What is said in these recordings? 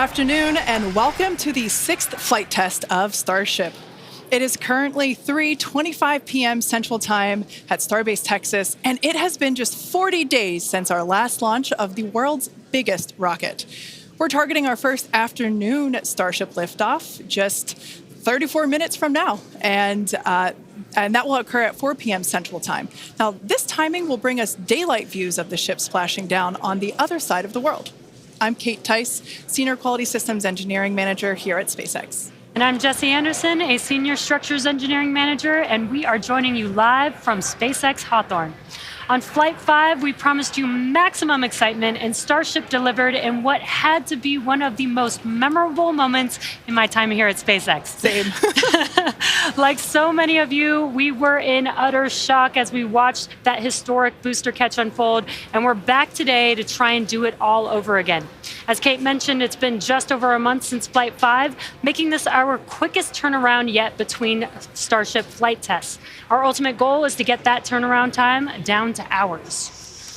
afternoon, and welcome to the 6th flight test of Starship. It is currently 3:25 p.m. Central Time at Starbase, Texas, and it has been just 40 days since our last launch of the world's biggest rocket. We're targeting our first afternoon Starship liftoff just 34 minutes from now, and that will occur at 4 p.m. Central Time. Now, this timing will bring us daylight views of the ship splashing down on the other side of the world. I'm Kate Tice, Senior Quality Systems Engineering Manager here at SpaceX. And I'm Jesse Anderson, a Senior Structures Engineering Manager, and we are joining you live from SpaceX Hawthorne. On Flight 5, we promised you maximum excitement, and Starship delivered in what had to be one of the most memorable moments in my time here at SpaceX. Same. Like so many of you, we were in utter shock as we watched that historic booster catch unfold, and we're back today to try and do it all over again. As Kate mentioned, it's been just over a month since Flight 5, making this our quickest turnaround yet between Starship flight tests. Our ultimate goal is to get that turnaround time down to hours.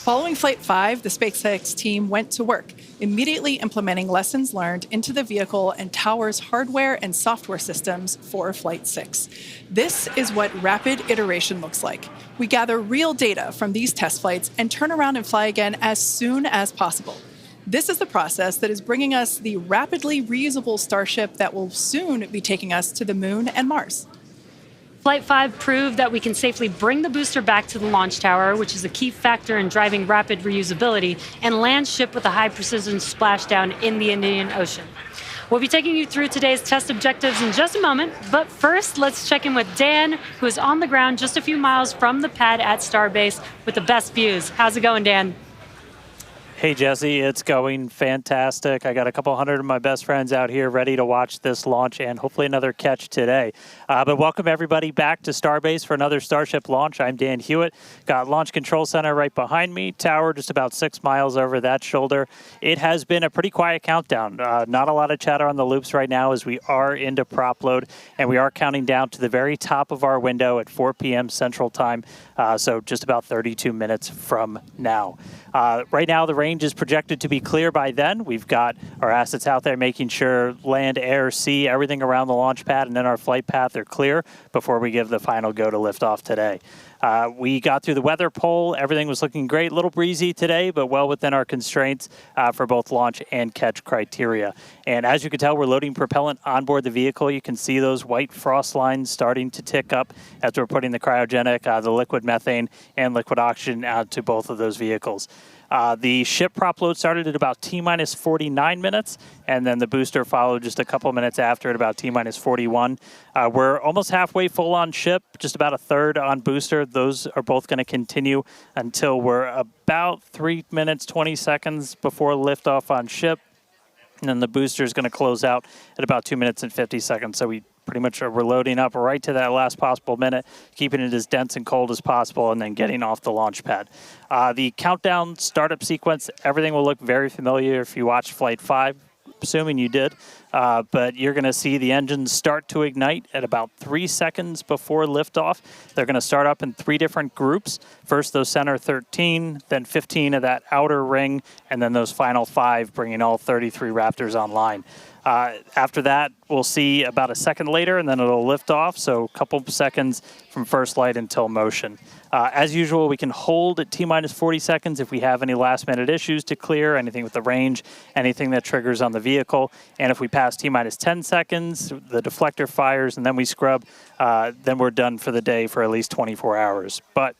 Following Flight 5, the SpaceX team went to work, immediately implementing lessons learned into the vehicle and tower's hardware and software systems for Flight 6. This is what rapid iteration looks like. We gather real data from these test flights and turn around and fly again as soon as possible. This is the process that is bringing us the rapidly reusable Starship that will soon be taking us to the Moon and Mars. Flight 5 proved that we can safely bring the booster back to the launch tower, which is a key factor in driving rapid reusability, and land ship with a high-precision splashdown in the Indian Ocean. We'll be taking you through today's test objectives in just a moment, but first, let's check in with Dan, who is on the ground just a few miles from the pad at Starbase with the best views. How's it going, Dan? Hey, Jesse, it's going fantastic. I got a couple hundred of my best friends out here ready to watch this launch and hopefully another catch today. But welcome everybody back to Starbase for another Starship launch. I'm Dan Hewitt. Got Launch Control Center right behind me, tower just about 6 miles over that shoulder. It has been a pretty quiet countdown. Not a lot of chatter on the loops right now as we are into prop load, and we are counting down to the very top of our window at 4 p.m. Central Time, so just about 32 minutes from now. Right now, the range is projected to be clear by then. We've got our assets out there making sure land, air, sea, everything around the launch pad and then our flight path are clear before we give the final go to liftoff today. We got through the weather poll. Everything was looking great. A little breezy today, but well within our constraints for both launch and catch criteria. And as you can tell, we're loading propellant onboard the vehicle. You can see those white frost lines starting to tick up as we're putting the cryogenic, the liquid methane, and liquid oxygen out to both of those vehicles. The ship prop load started at about T-minus 49 minutes, and then the booster followed just a couple minutes after at about T-minus 41. We're almost halfway full on ship, just about a third on booster. Those are both going to continue until we're about 3 minutes, 20 seconds before liftoff on ship. And then the booster is going to close out at about 2 minutes and 50 seconds. So we pretty much we're loading up right to that last possible minute, keeping it as dense and cold as possible, and then getting off the launch pad. The countdown startup sequence, everything will look very familiar if you watched Flight 5, assuming you did. But you're going to see the engines start to ignite at about 3 seconds before liftoff. They're going to start up in 3 different groups. First, those center 13, then 15 of that outer ring, and then those final 5, bringing all 33 Raptors online. After that, we'll see about a second later, and then it'll lift off, so a couple seconds from first light until motion. As usual, we can hold at T-minus 40 seconds if we have any last-minute issues to clear, anything with the range, anything that triggers on the vehicle. And if we pass T-minus 10 seconds, the deflector fires, and then we scrub, then we're done for the day for at least 24 hours. But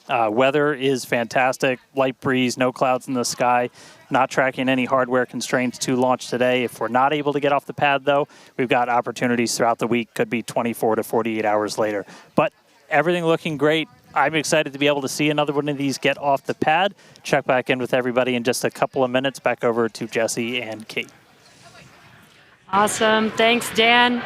weather is fantastic, light breeze, no clouds in the sky, not tracking any hardware constraints to launch today. If we're not able to get off the pad, though, we've got opportunities throughout the week, could be 24 to 48 hours later. But everything looking great. I'm excited to be able to see another one of these get off the pad. Check back in with everybody in just a couple of minutes. Back over to Jesse and Kate. Awesome. Thanks, Dan.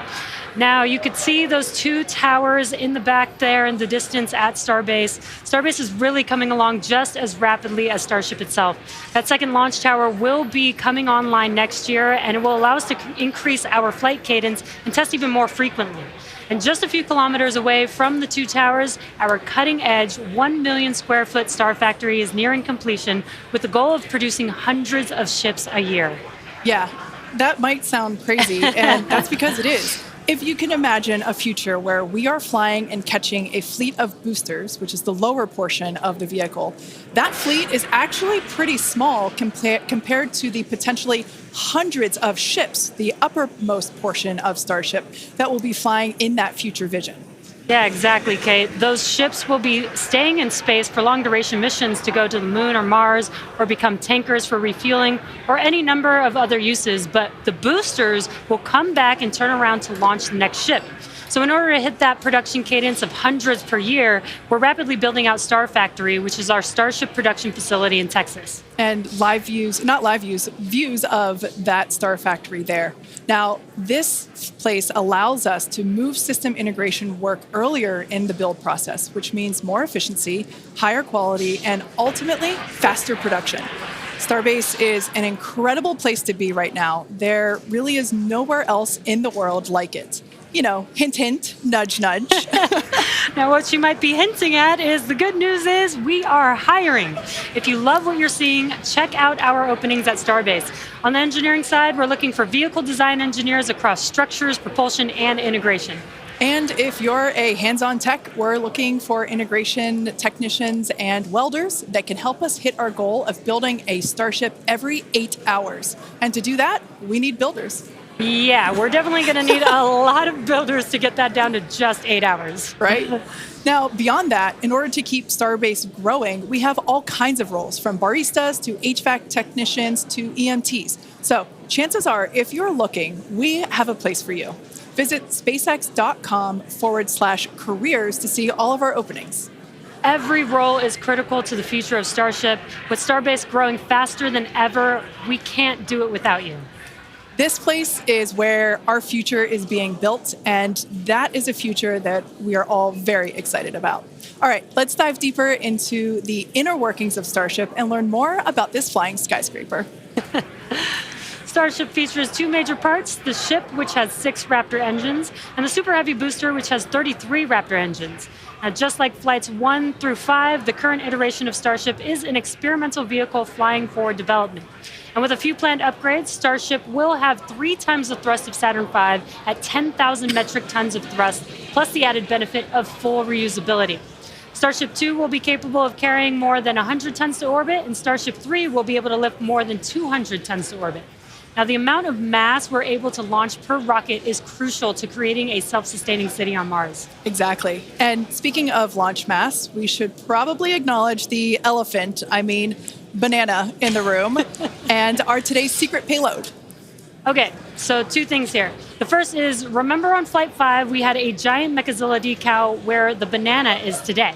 Now, you could see those 2 towers in the back there in the distance at Starbase. Starbase is really coming along just as rapidly as Starship itself. That second launch tower will be coming online next year, and it will allow us to increase our flight cadence and test even more frequently. And just a few kilometers away from the 2 towers, our cutting-edge 1 million square foot Star Factory is nearing completion with the goal of producing hundreds of ships a year. Yeah. that might sound crazy, and that's because it is. If you can imagine a future where we are flying and catching a fleet of boosters, which is the lower portion of the vehicle, that fleet is actually pretty small compared to the potentially hundreds of ships, the uppermost portion of Starship, that will be flying in that future vision. Yeah, exactly, Kate. Those ships will be staying in space for long-duration missions to go to the moon or Mars, or become tankers for refueling, or any number of other uses. But the boosters will come back and turn around to launch the next ship. So in order to hit that production cadence of hundreds per year, we're rapidly building out Star Factory, which is our Starship production facility in Texas. And views of that Star Factory there. Now, this place allows us to move system integration work earlier in the build process, which means more efficiency, higher quality, and ultimately faster production. Starbase is an incredible place to be right now. There really is nowhere else in the world like it. You know, hint, hint, nudge, nudge. Now, what you might be hinting at is the good news is we are hiring. If you love what you're seeing, check out our openings at Starbase. On the engineering side, we're looking for vehicle design engineers across structures, propulsion, and integration. And if you're a hands-on tech, we're looking for integration technicians and welders that can help us hit our goal of building a Starship every 8 hours. And to do that, we need builders. Yeah, we're definitely going to need a lot of builders to get that down to just 8 hours. Right? Now, beyond that, in order to keep Starbase growing, we have all kinds of roles, from baristas to HVAC technicians to EMTs. So chances are, if you're looking, we have a place for you. Visit spacex.com/careers to see all of our openings. Every role is critical to the future of Starship. With Starbase growing faster than ever, we can't do it without you. This place is where our future is being built, and that is a future that we are all very excited about. All right, let's dive deeper into the inner workings of Starship and learn more about this flying skyscraper. Starship features two major parts, the ship, which has 6 Raptor engines, and the Super Heavy booster, which has 33 Raptor engines. Now, just like flights 1 through 5, the current iteration of Starship is an experimental vehicle flying for development. And with a few planned upgrades, Starship will have 3 times the thrust of Saturn V at 10,000 metric tons of thrust, plus the added benefit of full reusability. Starship 2 will be capable of carrying more than 100 tons to orbit, and Starship 3 will be able to lift more than 200 tons to orbit. Now, the amount of mass we're able to launch per rocket is crucial to creating a self-sustaining city on Mars. Exactly. And speaking of launch mass, we should probably acknowledge the banana in the room and our today's secret payload. Okay, so 2 things here. The first is, remember on Flight 5, we had a giant Mechazilla decal where the banana is today.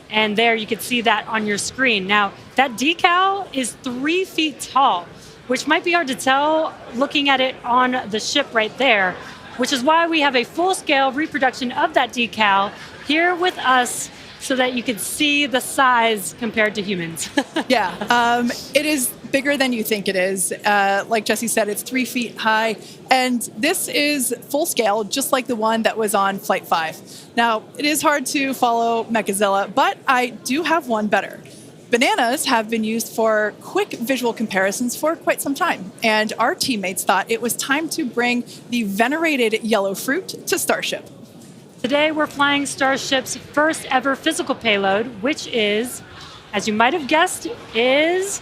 And there you can see that on your screen. Now, that decal is 3 feet tall, which might be hard to tell looking at it on the ship right there, which is why we have a full-scale reproduction of that decal here with us so that you can see the size compared to humans. Yeah, it is bigger than you think it is. Like Jesse said, it's 3 feet high, and this is full scale, just like the one that was on Flight 5. Now, it is hard to follow Mechazilla, but I do have one better. Bananas have been used for quick visual comparisons for quite some time, and our teammates thought it was time to bring the venerated yellow fruit to Starship. Today, we're flying Starship's first ever physical payload, which is, as you might have guessed, is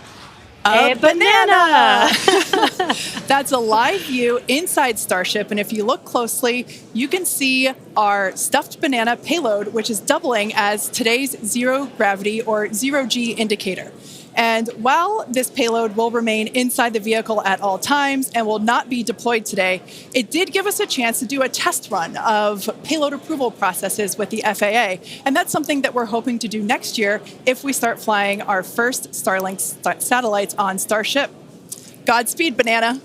a banana. That's a live view inside Starship, and if you look closely, you can see our stuffed banana payload, which is doubling as today's zero gravity or zero-G indicator. And while this payload will remain inside the vehicle at all times and will not be deployed today, it did give us a chance to do a test run of payload approval processes with the FAA. And that's something that we're hoping to do next year if we start flying our first Starlink satellites on Starship. Godspeed, banana.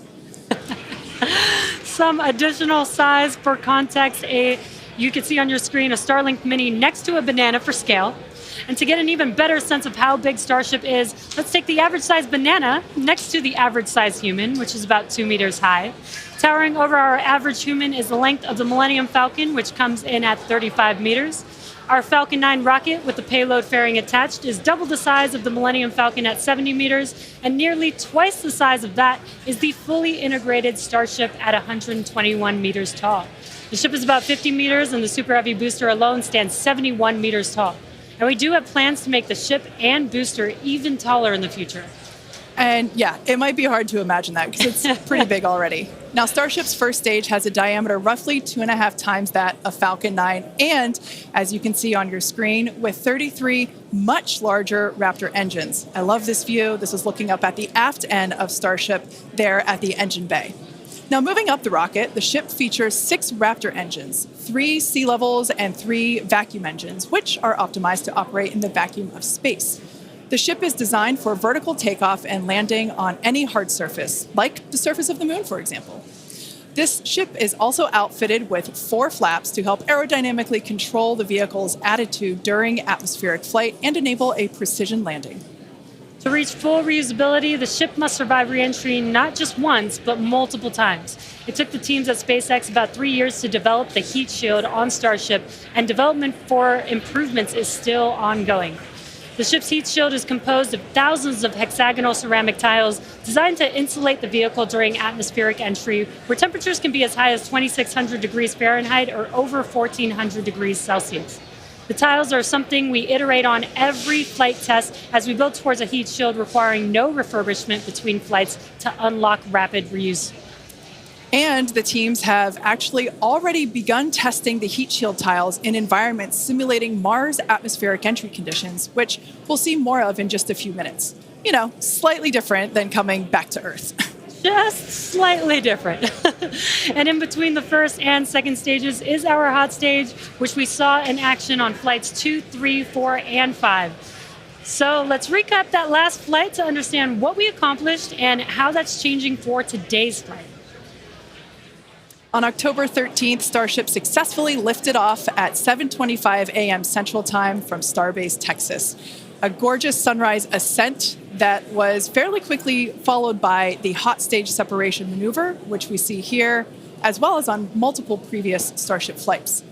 Some additional size for context. You can see on your screen a Starlink Mini next to a banana for scale. And to get an even better sense of how big Starship is, let's take the average size banana next to the average size human, which is about 2 meters high. Towering over our average human is the length of the Millennium Falcon, which comes in at 35 meters. Our Falcon 9 rocket with the payload fairing attached is double the size of the Millennium Falcon at 70 meters, and nearly twice the size of that is the fully integrated Starship at 121 meters tall. The ship is about 50 meters, and the Super Heavy booster alone stands 71 meters tall. And we do have plans to make the ship and booster even taller in the future. And yeah, it might be hard to imagine that because it's pretty big already. Now, Starship's first stage has a diameter roughly 2.5 times that of Falcon 9, and as you can see on your screen, with 33 much larger Raptor engines. I love this view. This is looking up at the aft end of Starship there at the engine bay. Now, moving up the rocket, the ship features 6 Raptor engines, 3 sea levels, and 3 vacuum engines, which are optimized to operate in the vacuum of space. The ship is designed for vertical takeoff and landing on any hard surface, like the surface of the moon, for example. This ship is also outfitted with 4 flaps to help aerodynamically control the vehicle's attitude during atmospheric flight and enable a precision landing. To reach full reusability, the ship must survive re-entry not just once, but multiple times. It took the teams at SpaceX about 3 years to develop the heat shield on Starship, and development for improvements is still ongoing. The ship's heat shield is composed of thousands of hexagonal ceramic tiles designed to insulate the vehicle during atmospheric entry, where temperatures can be as high as 2,600 degrees Fahrenheit or over 1,400 degrees Celsius. The tiles are something we iterate on every flight test as we build towards a heat shield requiring no refurbishment between flights to unlock rapid reuse. And the teams have actually already begun testing the heat shield tiles in environments simulating Mars atmospheric entry conditions, which we'll see more of in just a few minutes. You know, slightly different than coming back to Earth. Just slightly different. And in between the first and second stages is our hot stage, which we saw in action on flights 2, 3, 4, and 5. So let's recap that last flight to understand what we accomplished and how that's changing for today's flight. On October 13th, Starship successfully lifted off at 7:25 a.m. Central Time from Starbase, Texas. A gorgeous sunrise ascent that was fairly quickly followed by the hot stage separation maneuver, which we see here, as well as on multiple previous Starship flights.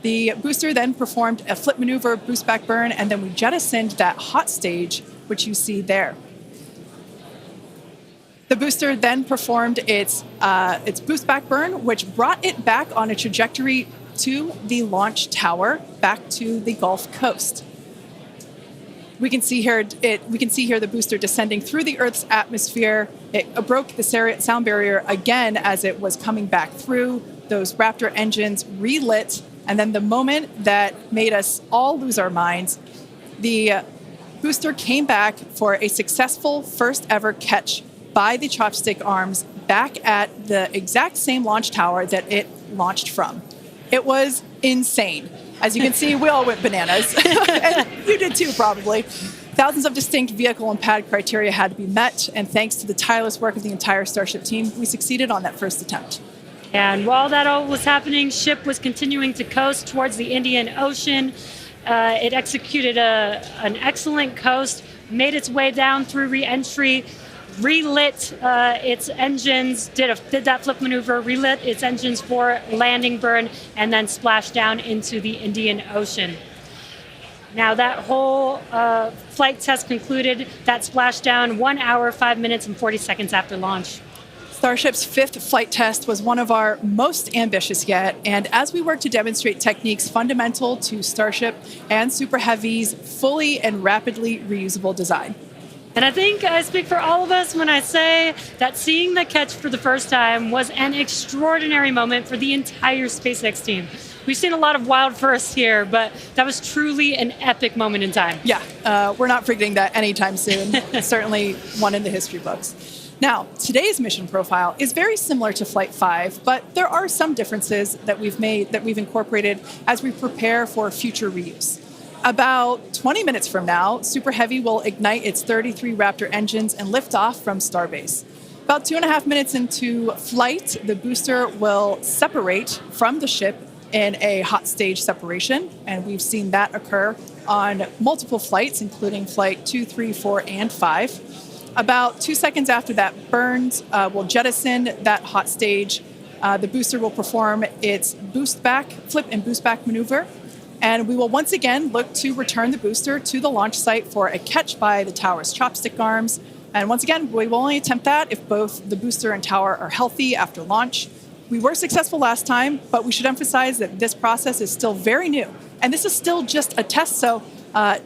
The booster then performed a flip maneuver, boostback burn, and then we jettisoned that hot stage, which you see there. The booster then performed its boostback burn, which brought it back on a trajectory to the launch tower, back to the Gulf Coast. We can see here the booster descending through the Earth's atmosphere. It broke the sound barrier again as it was coming back through. Those Raptor engines relit, and then the moment that made us all lose our minds, the booster came back for a successful first ever catch by the chopstick arms back at the exact same launch tower that it launched from. It was insane. As you can see, we all went bananas. And you did too, probably. Thousands of distinct vehicle and pad criteria had to be met, and thanks to the tireless work of the entire Starship team, we succeeded on that first attempt. And while that all was happening, ship was continuing to coast towards the Indian Ocean. It executed an excellent coast, made its way down through re-entry, relit its engines, did that flip maneuver, relit its engines for landing burn, and then splashed down into the Indian Ocean. Now that whole flight test concluded, that splashdown 1 hour, 5 minutes, and 40 seconds after launch. Starship's 5th flight test was one of our most ambitious yet, and as we work to demonstrate techniques fundamental to Starship and Super Heavy's fully and rapidly reusable design. And I think I speak for all of us when I say that seeing the catch for the first time was an extraordinary moment for the entire SpaceX team. We've seen a lot of wild firsts here, but that was truly an epic moment in time. Yeah, we're not forgetting that anytime soon. It's certainly one in the history books. Now, today's mission profile is very similar to Flight 5, but there are some differences that we've incorporated as we prepare for future reuse. About 20 minutes from now, Super Heavy will ignite its 33 Raptor engines and lift off from Starbase. About 2.5 minutes into flight, the booster will separate from the ship in a hot stage separation, and we've seen that occur on multiple flights, including Flight 2, 3, 4, and 5. About 2 seconds after that burns, we'll jettison that hot stage. The booster will perform its flip and boostback maneuver. And we will once again look to return the booster to the launch site for a catch by the tower's chopstick arms. And once again, we will only attempt that if both the booster and tower are healthy after launch. We were successful last time, but we should emphasize that this process is still very new. And this is still just a test, so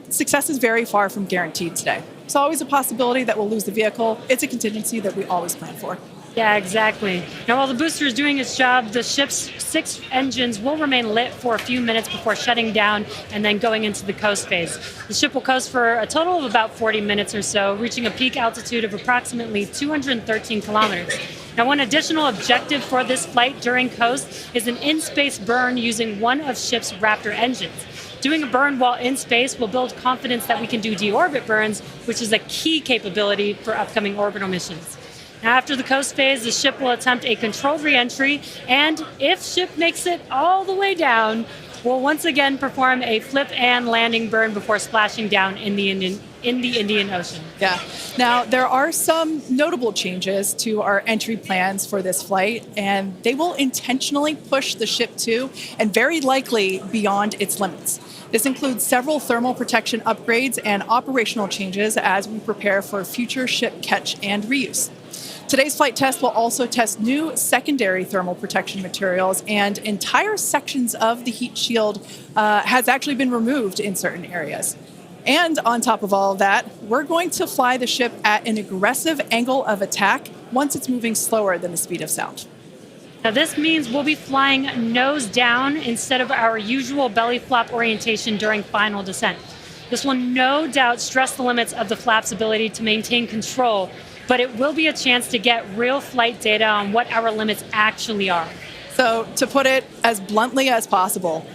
success is very far from guaranteed today. It's always a possibility that we'll lose the vehicle. It's a contingency that we always plan for. Yeah, exactly. Now, while the booster is doing its job, the ship's 6 engines will remain lit for a few minutes before shutting down and then going into the coast phase. The ship will coast for a total of about 40 minutes or so, reaching a peak altitude of approximately 213 kilometers. Now, one additional objective for this flight during coast is an in-space burn using one of ship's Raptor engines. Doing a burn while in space will build confidence that we can do deorbit burns, which is a key capability for upcoming orbital missions. Now, after the coast phase, the ship will attempt a controlled re-entry, and if ship makes it all the way down, we'll once again perform a flip and landing burn before splashing down in the Indian Ocean. Yeah. Now, there are some notable changes to our entry plans for this flight, and they will intentionally push the ship to, and very likely beyond its limits. This includes several thermal protection upgrades and operational changes as we prepare for future ship catch and reuse. Today's flight test will also test new secondary thermal protection materials, and entire sections of the heat shield has actually been removed in certain areas. And on top of all of that, we're going to fly the ship at an aggressive angle of attack once it's moving slower than the speed of sound. Now, this means we'll be flying nose down instead of our usual belly flop orientation during final descent. This will no doubt stress the limits of the flap's ability to maintain control, but it will be a chance to get real flight data on what our limits actually are. So, to put it as bluntly as possible,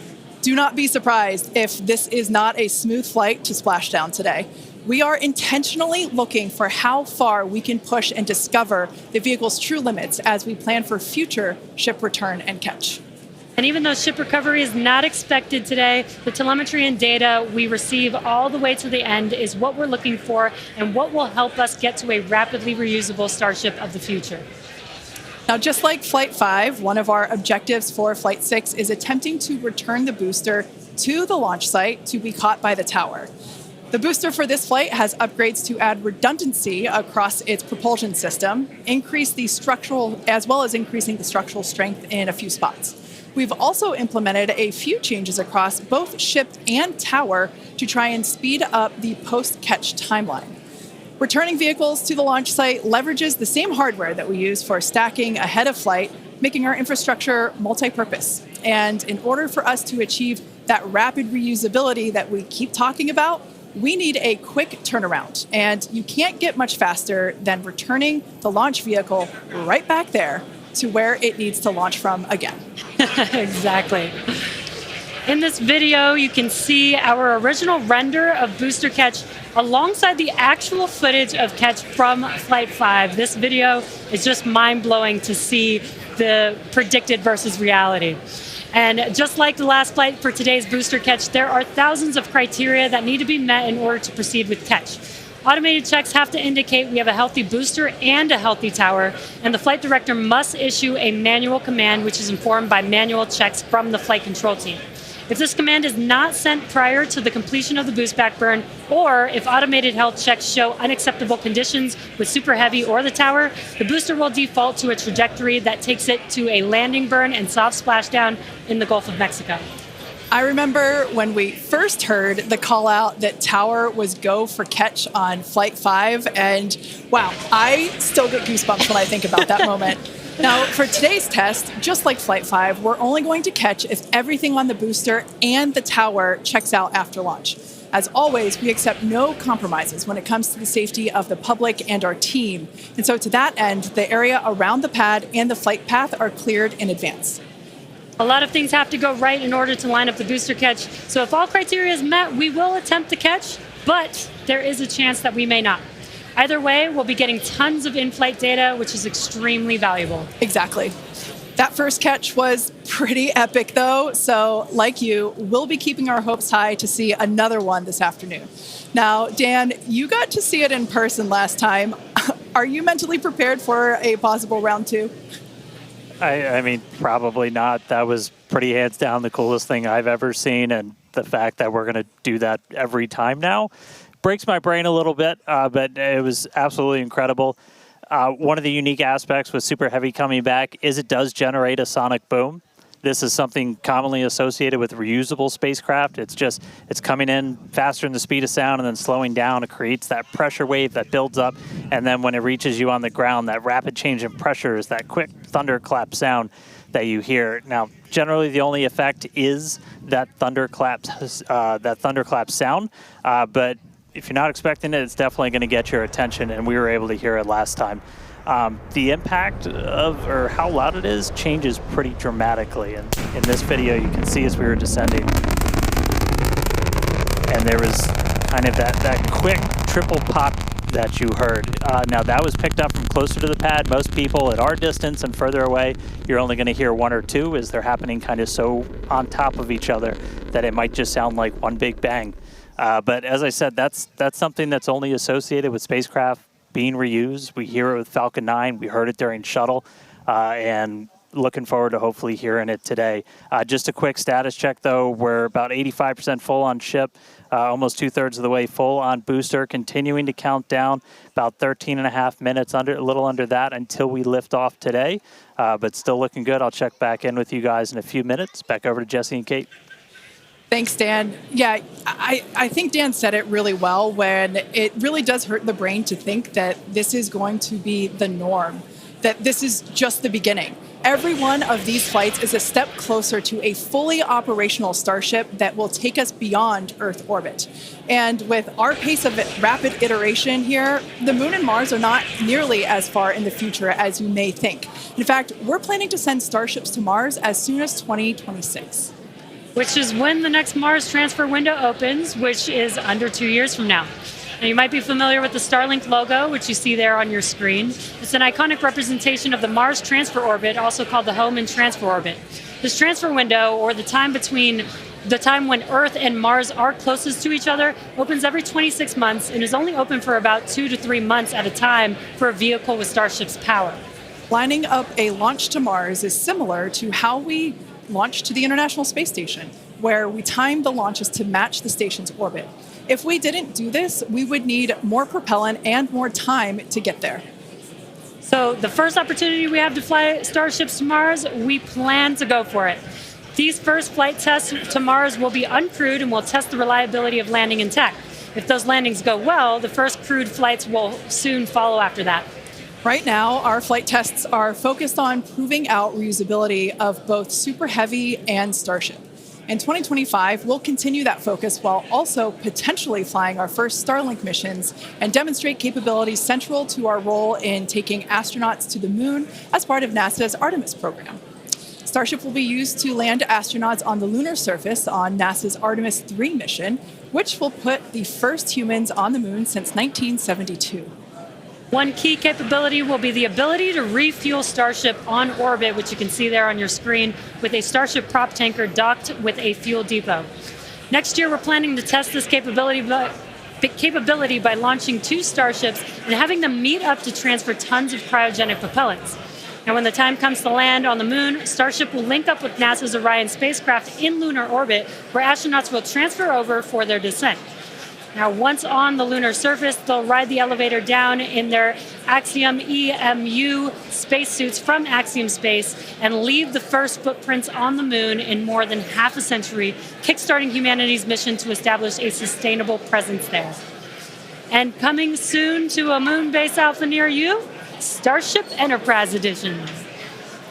do not be surprised if this is not a smooth flight to splashdown today. We are intentionally looking for how far we can push and discover the vehicle's true limits as we plan for future ship return and catch. And even though ship recovery is not expected today, the telemetry and data we receive all the way to the end is what we're looking for and what will help us get to a rapidly reusable Starship of the future. Now, just like Flight 5, one of our objectives for Flight 6 is attempting to return the booster to the launch site to be caught by the tower. The booster for this flight has upgrades to add redundancy across its propulsion system, increase the structural, as well as increasing the structural strength in a few spots. We've also implemented a few changes across both ship and tower to try and speed up the post-catch timeline. Returning vehicles to the launch site leverages the same hardware that we use for stacking ahead of flight, making our infrastructure multi-purpose. And in order for us to achieve that rapid reusability that we keep talking about, we need a quick turnaround. And you can't get much faster than returning the launch vehicle right back there to where it needs to launch from again. Exactly. In this video, you can see our original render of booster catch alongside the actual footage of catch from Flight 5. This video is just mind-blowing to see the predicted versus reality. And just like the last flight for today's booster catch, there are thousands of criteria that need to be met in order to proceed with catch. Automated checks have to indicate we have a healthy booster and a healthy tower, and the flight director must issue a manual command which is informed by manual checks from the flight control team. If this command is not sent prior to the completion of the boostback burn, or if automated health checks show unacceptable conditions with super heavy or the tower, the booster will default to a trajectory that takes it to a landing burn and soft splashdown in the Gulf of Mexico. I remember when we first heard the call out that tower was go for catch on Flight 5, and wow, I still get goosebumps when I think about that moment. Now, for today's test, just like Flight 5, we're only going to catch if everything on the booster and the tower checks out after launch. As always, we accept no compromises when it comes to the safety of the public and our team. And so to that end, the area around the pad and the flight path are cleared in advance. A lot of things have to go right in order to line up the booster catch. So if all criteria is met, we will attempt the catch, but there is a chance that we may not. Either way, we'll be getting tons of in-flight data, which is extremely valuable. Exactly. That first catch was pretty epic, though. So like you, we'll be keeping our hopes high to see another one this afternoon. Now, Dan, you got to see it in person last time. Are you mentally prepared for a possible round two? I mean, probably not. That was pretty hands down the coolest thing I've ever seen. And the fact that we're going to do that every time now breaks my brain a little bit, but it was absolutely incredible. One of the unique aspects with Super Heavy coming back is it does generate a sonic boom. This is something commonly associated with reusable spacecraft. It's coming in faster than the speed of sound and then slowing down. It creates that pressure wave that builds up, and then when it reaches you on the ground, that rapid change in pressure is that quick thunderclap sound that you hear. Now, generally, the only effect is that thunderclap sound, but if you're not expecting it, it's definitely going to get your attention, and we were able to hear it last time. The impact of, or how loud it is, changes pretty dramatically. And in this video, you can see as we were descending, and there was kind of that quick triple pop that you heard. Now, that was picked up from closer to the pad. Most people at our distance and further away, you're only going to hear one or two as they're happening kind of so on top of each other that it might just sound like one big bang. But as I said, that's something that's only associated with spacecraft being reused. We hear it with Falcon 9. We heard it during shuttle, and looking forward to hopefully hearing it today. Just a quick status check, though. We're about 85% full on ship, almost 2/3 of the way full on booster, continuing to count down about 13 and a half minutes, a little under that, until we lift off today. But still looking good. I'll check back in with you guys in a few minutes. Back over to Jesse and Kate. Thanks, Dan. Yeah, I think Dan said it really well when it really does hurt the brain to think that this is going to be the norm, that this is just the beginning. Every one of these flights is a step closer to a fully operational Starship that will take us beyond Earth orbit. And with our pace of rapid iteration here, the Moon and Mars are not nearly as far in the future as you may think. In fact, we're planning to send Starships to Mars as soon as 2026. Which is when the next Mars transfer window opens, which is under 2 years from now. Now, you might be familiar with the Starlink logo, which you see there on your screen. It's an iconic representation of the Mars transfer orbit, also called the home and transfer orbit. This transfer window, or the time between the time when Earth and Mars are closest to each other, opens every 26 months and is only open for about 2 to 3 months at a time for a vehicle with Starship's power. Lining up a launch to Mars is similar to how we launched to the International Space Station, where we timed the launches to match the station's orbit. If we didn't do this, we would need more propellant and more time to get there. So the first opportunity we have to fly Starships to Mars, we plan to go for it. These first flight tests to Mars will be uncrewed and will test the reliability of landing in tech. If those landings go well, the first crewed flights will soon follow after that. Right now, our flight tests are focused on proving out reusability of both Super Heavy and Starship. In 2025, we'll continue that focus while also potentially flying our first Starlink missions and demonstrate capabilities central to our role in taking astronauts to the Moon as part of NASA's Artemis program. Starship will be used to land astronauts on the lunar surface on NASA's Artemis 3 mission, which will put the first humans on the Moon since 1972. One key capability will be the ability to refuel Starship on orbit, which you can see there on your screen, with a Starship prop tanker docked with a fuel depot. Next year, we're planning to test this capability by launching 2 Starships and having them meet up to transfer tons of cryogenic propellants. Now, when the time comes to land on the Moon, Starship will link up with NASA's Orion spacecraft in lunar orbit, where astronauts will transfer over for their descent. Now, once on the lunar surface, they'll ride the elevator down in their Axiom EMU spacesuits from Axiom Space and leave the first footprints on the Moon in more than half a century, kickstarting humanity's mission to establish a sustainable presence there. And coming soon to a moon base alpha near you, Starship Enterprise Edition.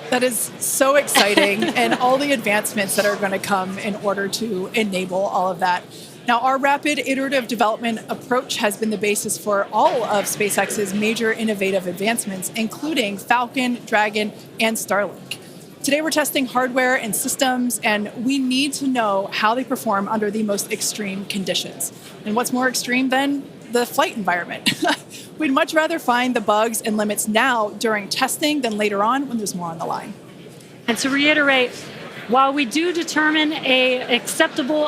That is so exciting, and all the advancements that are going to come in order to enable all of that. Now, our rapid iterative development approach has been the basis for all of SpaceX's major innovative advancements, including Falcon, Dragon, and Starlink. Today, we're testing hardware and systems, and we need to know how they perform under the most extreme conditions. And what's more extreme than the flight environment? We'd much rather find the bugs and limits now during testing than later on when there's more on the line. And to reiterate, while we do determine an acceptable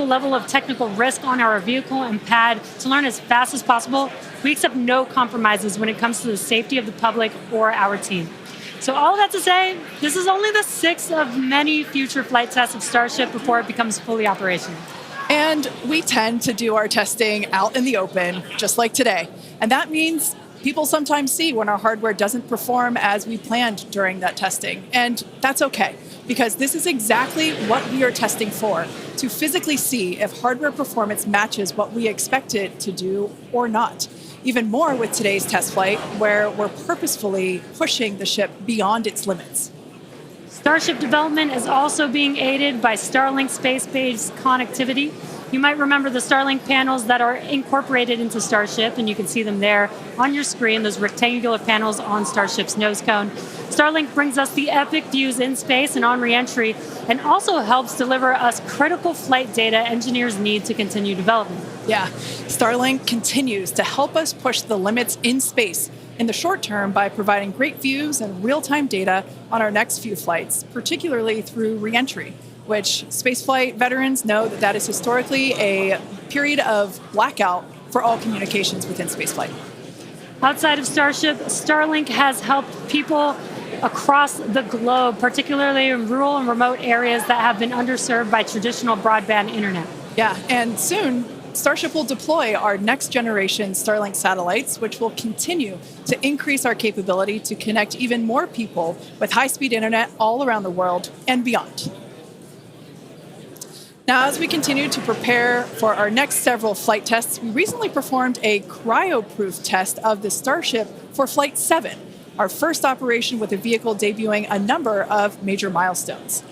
level of technical risk on our vehicle and pad to learn as fast as possible, we accept no compromises when it comes to the safety of the public or our team. So all that to say, this is only the 6th of many future flight tests of Starship before it becomes fully operational. And we tend to do our testing out in the open, just like today. And that means people sometimes see when our hardware doesn't perform as we planned during that testing. And that's okay, because this is exactly what we are testing for, to physically see if hardware performance matches what we expect it to do or not. Even more with today's test flight, where we're purposefully pushing the ship beyond its limits. Starship development is also being aided by Starlink space-based connectivity. You might remember the Starlink panels that are incorporated into Starship, and you can see them there on your screen, those rectangular panels on Starship's nose cone. Starlink brings us the epic views in space and on re-entry, and also helps deliver us critical flight data engineers need to continue development. Yeah, Starlink continues to help us push the limits in space in the short term by providing great views and real-time data on our next few flights, particularly through re-entry, which spaceflight veterans know that is historically a period of blackout for all communications within spaceflight. Outside of Starship, Starlink has helped people across the globe, particularly in rural and remote areas that have been underserved by traditional broadband internet. Yeah, and soon Starship will deploy our next generation Starlink satellites, which will continue to increase our capability to connect even more people with high-speed internet all around the world and beyond. Now, as we continue to prepare for our next several flight tests, we recently performed a cryo-proof test of the Starship for Flight 7, our first operation with the vehicle debuting a number of major milestones.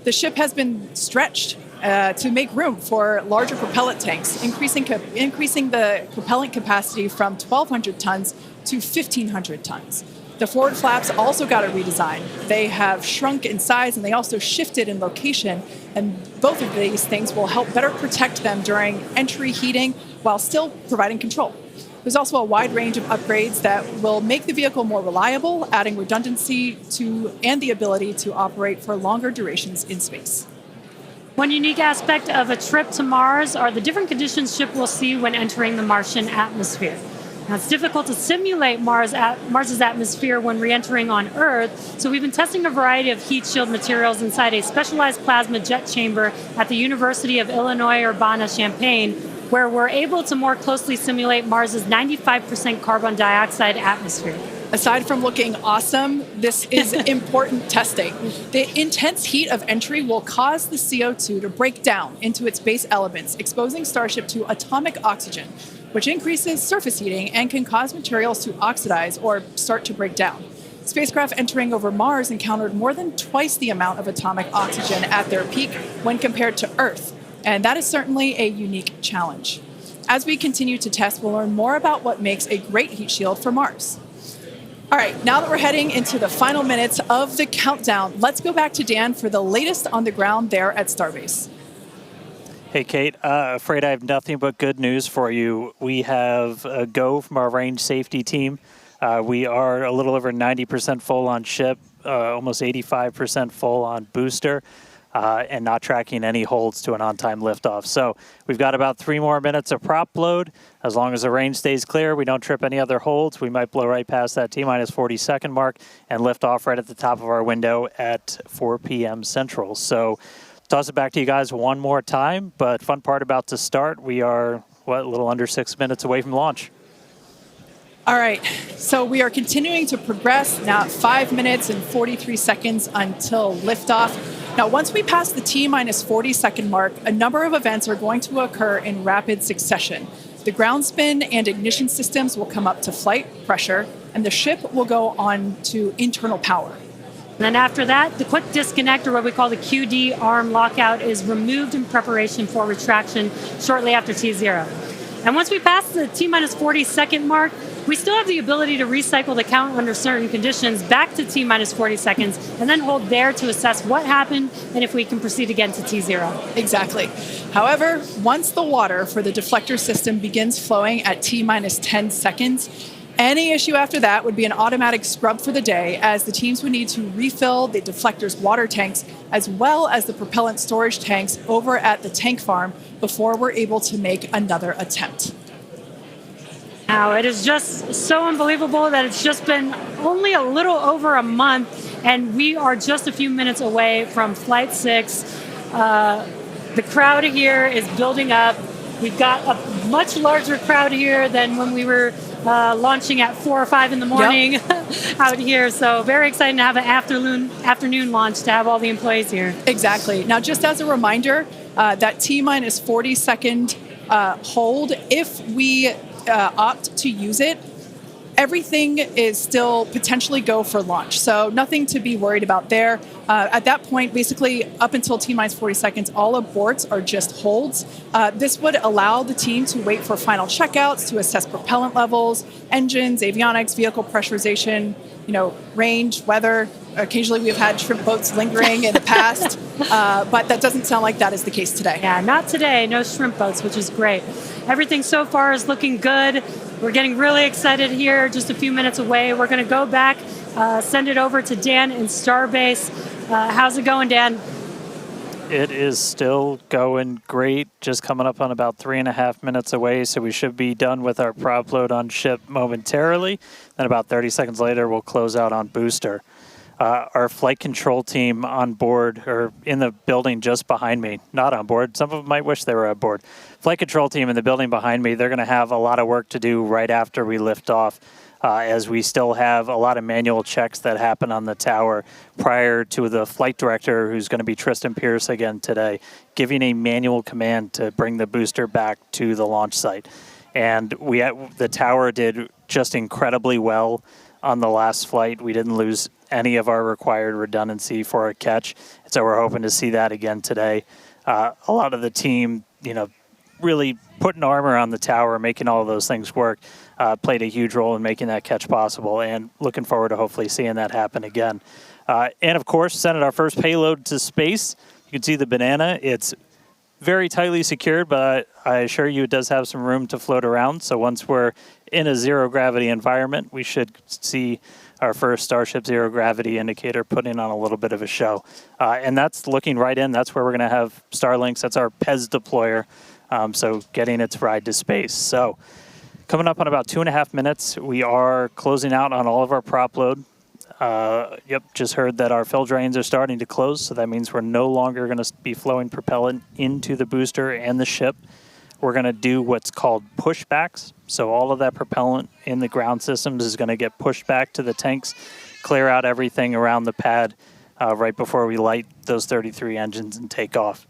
The ship has been stretched to make room for larger propellant tanks, increasing the propellant capacity from 1,200 tons to 1,500 tons. The forward flaps also got a redesign. They have shrunk in size and they also shifted in location, and both of these things will help better protect them during entry heating while still providing control. There's also a wide range of upgrades that will make the vehicle more reliable, adding redundancy and the ability to operate for longer durations in space. One unique aspect of a trip to Mars are the different conditions ship will see when entering the Martian atmosphere. Now, it's difficult to simulate Mars's atmosphere when re-entering on Earth, so we've been testing a variety of heat shield materials inside a specialized plasma jet chamber at the University of Illinois Urbana-Champaign, where we're able to more closely simulate Mars's 95% carbon dioxide atmosphere. Aside from looking awesome, this is important testing. The intense heat of entry will cause the CO2 to break down into its base elements, exposing Starship to atomic oxygen, which increases surface heating and can cause materials to oxidize or start to break down. Spacecraft entering over Mars encountered more than twice the amount of atomic oxygen at their peak when compared to Earth, and that is certainly a unique challenge. As we continue to test, we'll learn more about what makes a great heat shield for Mars. All right, now that we're heading into the final minutes of the countdown, let's go back to Dan for the latest on the ground there at Starbase. Hey, Kate, afraid I have nothing but good news for you. We have a go from our range safety team. We are a little over 90% full on ship, almost 85% full on booster, and not tracking any holds to an on-time liftoff. So we've got about 3 more minutes of prop load. As long as the range stays clear, we don't trip any other holds, we might blow right past that T-minus 40-second mark and lift off right at the top of our window at 4 p.m. Central. So toss it back to you guys one more time, but fun part about to start, we are, a little under 6 minutes away from launch. All right, so we are continuing to progress now at 5 minutes and 43 seconds until liftoff. Now, once we pass the T-minus 40-second mark, a number of events are going to occur in rapid succession. The ground spin and ignition systems will come up to flight pressure, and the ship will go on to internal power. And then after that, the quick disconnect, or what we call the QD arm lockout, is removed in preparation for retraction shortly after T0. And once we pass the T-minus 40-second mark, we still have the ability to recycle the count under certain conditions back to T-minus 40 seconds, and then hold there to assess what happened and if we can proceed again to T0. Exactly. However, once the water for the deflector system begins flowing at T-minus 10 seconds, any issue after that would be an automatic scrub for the day, as the teams would need to refill the deflector's water tanks as well as the propellant storage tanks over at the tank farm before we're able to make another attempt. Now, it is just so unbelievable that it's just been only a little over a month, and we are just a few minutes away from Flight 6. The crowd here is building up. We've got a much larger crowd here than when we were launching at 4 or 5 in the morning. Yep. Out here. So very exciting to have an afternoon launch to have all the employees here. Exactly. Now, just as a reminder, that T-minus 40-second hold, if we opt to use it, everything is still potentially go for launch. So nothing to be worried about there. At that point, basically up until T-minus 40 seconds, all aborts are just holds. This would allow the team to wait for final checkouts to assess propellant levels, engines, avionics, vehicle pressurization, range, weather. Occasionally we've had shrimp boats lingering in the past, but that doesn't sound like that is the case today. Yeah, not today. No shrimp boats, which is great. Everything so far is looking good. We're getting really excited here, just a few minutes away. We're going to go back, send it over to Dan in Starbase. How's it going, Dan? It is still going great, just coming up on about 3.5 minutes away, so we should be done with our prop load on ship momentarily. Then about 30 seconds later, we'll close out on booster. Our flight control team on board, or in the building just behind me, not on board. Some of them might wish they were on board. Flight control team in the building behind me, they're going to have a lot of work to do right after we lift off, as we still have a lot of manual checks that happen on the tower prior to the flight director, who's going to be Tristan Pierce again today, giving a manual command to bring the booster back to the launch site. And the tower did just incredibly well on the last flight. We didn't lose any of our required redundancy for a catch, and so we're hoping to see that again today. A lot of the team, really putting armor on the tower, making all of those things work, played a huge role in making that catch possible, and looking forward to hopefully seeing that happen again. And of course, sending our first payload to space. You can see the banana. It's very tightly secured, but I assure you it does have some room to float around. So once we're in a zero gravity environment, we should see our first Starship zero gravity indicator putting on a little bit of a show. And that's looking right in. That's where we're going to have Starlinks. That's our PEZ deployer. So getting its ride to space. So coming up on about 2.5 minutes, we are closing out on all of our prop load. Just heard that our fill drains are starting to close, so that means we're no longer going to be flowing propellant into the booster and the ship. We're going to do what's called pushbacks. So all of that propellant in the ground systems is going to get pushed back to the tanks, clear out everything around the pad right before we light those 33 engines and take off.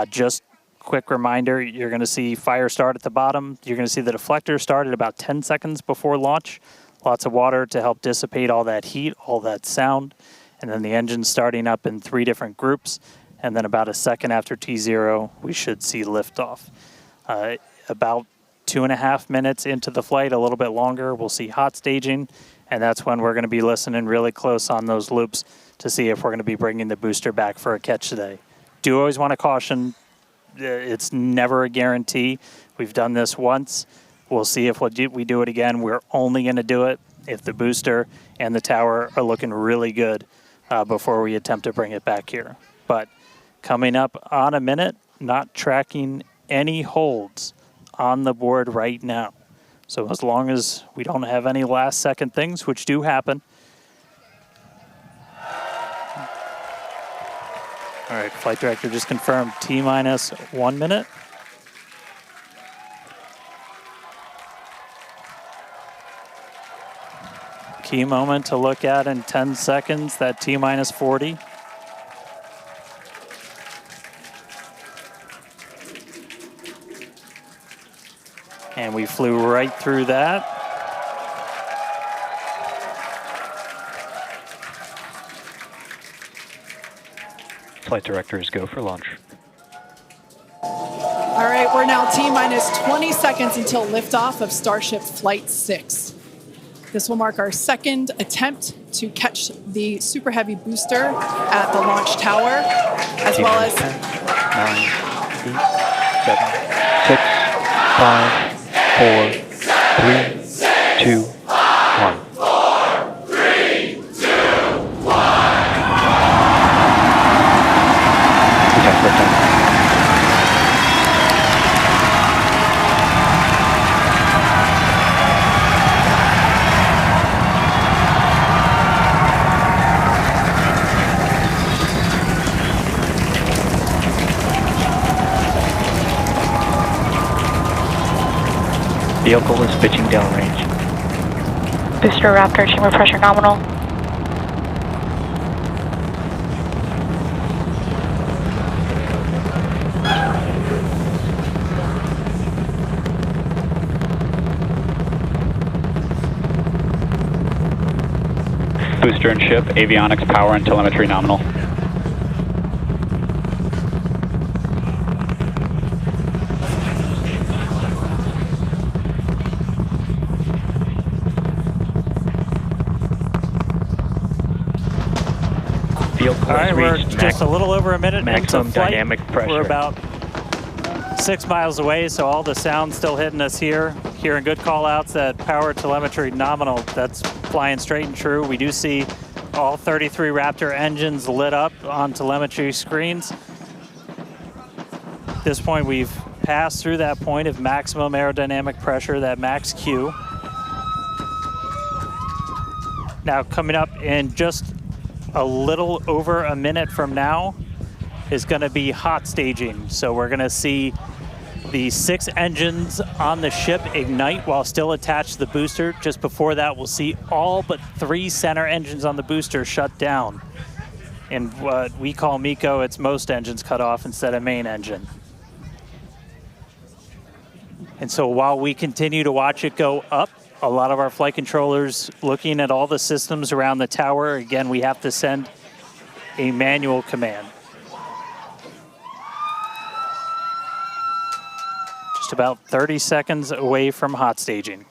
Just quick reminder, you're going to see fire start at the bottom. You're going to see the deflector start at about 10 seconds before launch. Lots of water to help dissipate all that heat, all that sound. And then the engine's starting up in 3 different groups. And then about a second after T0, we should see liftoff. About 2.5 minutes into the flight, a little bit longer, we'll see hot staging. And that's when we're going to be listening really close on those loops to see if we're going to be bringing the booster back for a catch today. Do always want to caution, it's never a guarantee. We've done this once. We'll see if we do it again. We're only going to do it if the booster and the tower are looking really good before we attempt to bring it back here. But coming up on a minute, not tracking any holds on the board right now. So as long as we don't have any last second things, which do happen. All right, flight director just confirmed T-minus 1 minute. Key moment to look at in 10 seconds, that T-minus 40. And we flew right through that. Flight directors go for launch. All right, we're now T-minus 20 seconds until liftoff of Starship Flight 6. This will mark our second attempt to catch the Super Heavy booster at the launch tower, as well as 10, 9, 8, 7, 6, 5, 4, 3, 2, 1. 4, 3, 2, 1. Liftoff. Vehicle is pitching downrange. Booster Raptor, chamber pressure nominal. Booster and ship, avionics, power, and telemetry nominal. All right, we're just a little over a minute maximum into flight. dynamic pressure. We're about 6 miles away, so all the sound's still hitting us here. Hearing good call outs that power telemetry nominal, that's flying straight and true. We do see all 33 Raptor engines lit up on telemetry screens. At this point, we've passed through that point of maximum aerodynamic pressure, that max Q. Now coming up in just a little over a minute from now is going to be hot staging. So we're going to see the 6 engines on the ship ignite while still attached to the booster. Just before that, we'll see all but 3 center engines on the booster shut down. In what we call MECO, it's most engines cut off instead of main engine. And so while we continue to watch it go up, a lot of our flight controllers looking at all the systems around the tower. Again, we have to send a manual command. Just about 30 seconds away from hot staging.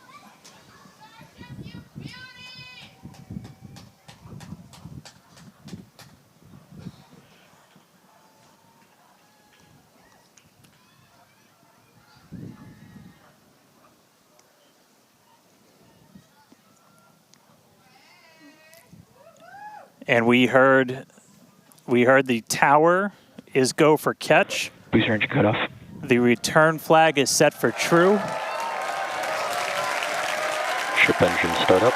And we heard the tower is go for catch. Booster engine cut off. The return flag is set for true. Ship engine start up.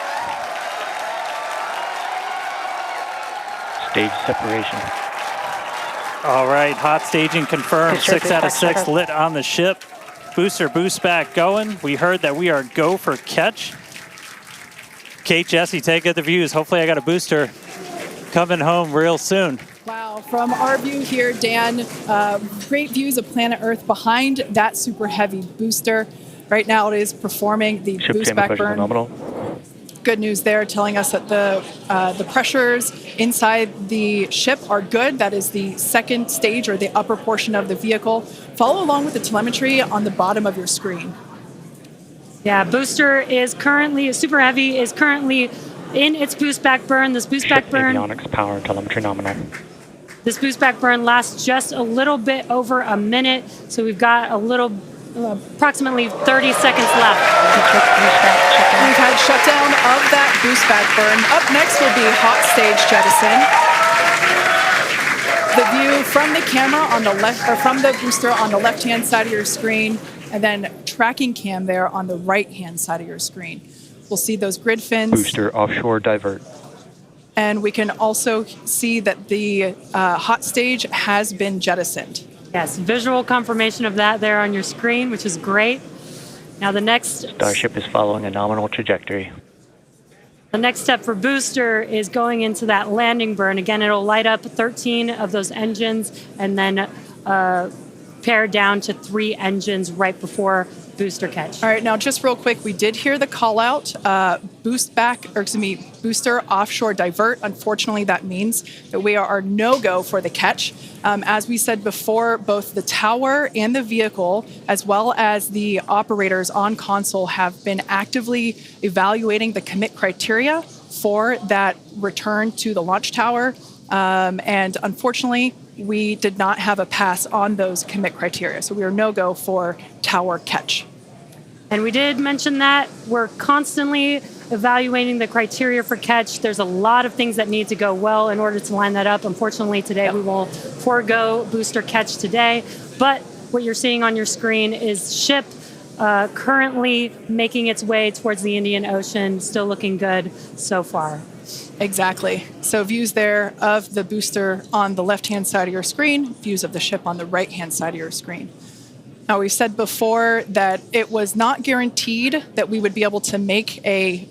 Stage separation. All right, hot staging confirmed. Booster 6 out of boost 6 back lit on the ship. Booster boost back going. We heard that we are go for catch. Kate, Jesse, take out the views. Hopefully I got a booster coming home real soon. Wow, from our view here, Dan, great views of planet Earth behind that super heavy booster. Right now it is performing the Ship boost chamber back pressure burn. nominal. Good news there, telling us that the pressures inside the ship are good. That is the second stage or the upper portion of the vehicle. Follow along with the telemetry on the bottom of your screen. Yeah, booster is currently, super heavy, is currently in its boost back burn. This boost back burn, Avionics, power, and telemetry nominal. this boost back burn lasts just a little bit over a minute. So we've got a little, approximately 30 seconds left. We've had shutdown of that boost back burn. Up next will be hot stage jettison. The view from the camera on the left, or from the booster on the left-hand side of your screen, and then tracking cam there on the right-hand side of your screen. We'll see those grid fins. Booster offshore divert. And we can also see that the hot stage has been jettisoned. Yes, visual confirmation of that there on your screen, which is great. Now the next Starship is following a nominal trajectory. The next step for booster is going into that landing burn. Again, it'll light up 13 of those engines and then pare down to 3 engines right before booster catch. All right, now just real quick, we did hear the call out, booster offshore divert. Unfortunately, that means that we are no-go for the catch. As we said before, both the tower and the vehicle, as well as the operators on console, have been actively evaluating the commit criteria for that return to the launch tower. And unfortunately, we did not have a pass on those commit criteria. So we are no-go for tower catch. And we did mention that we're constantly evaluating the criteria for catch. There's a lot of things that need to go well in order to line that up. Unfortunately, today we will forego booster catch today. But what you're seeing on your screen is ship currently making its way towards the Indian Ocean, still looking good so far. Exactly. So views there of the booster on the left-hand side of your screen, views of the ship on the right-hand side of your screen. Now, we said before that it was not guaranteed that we would be able to make a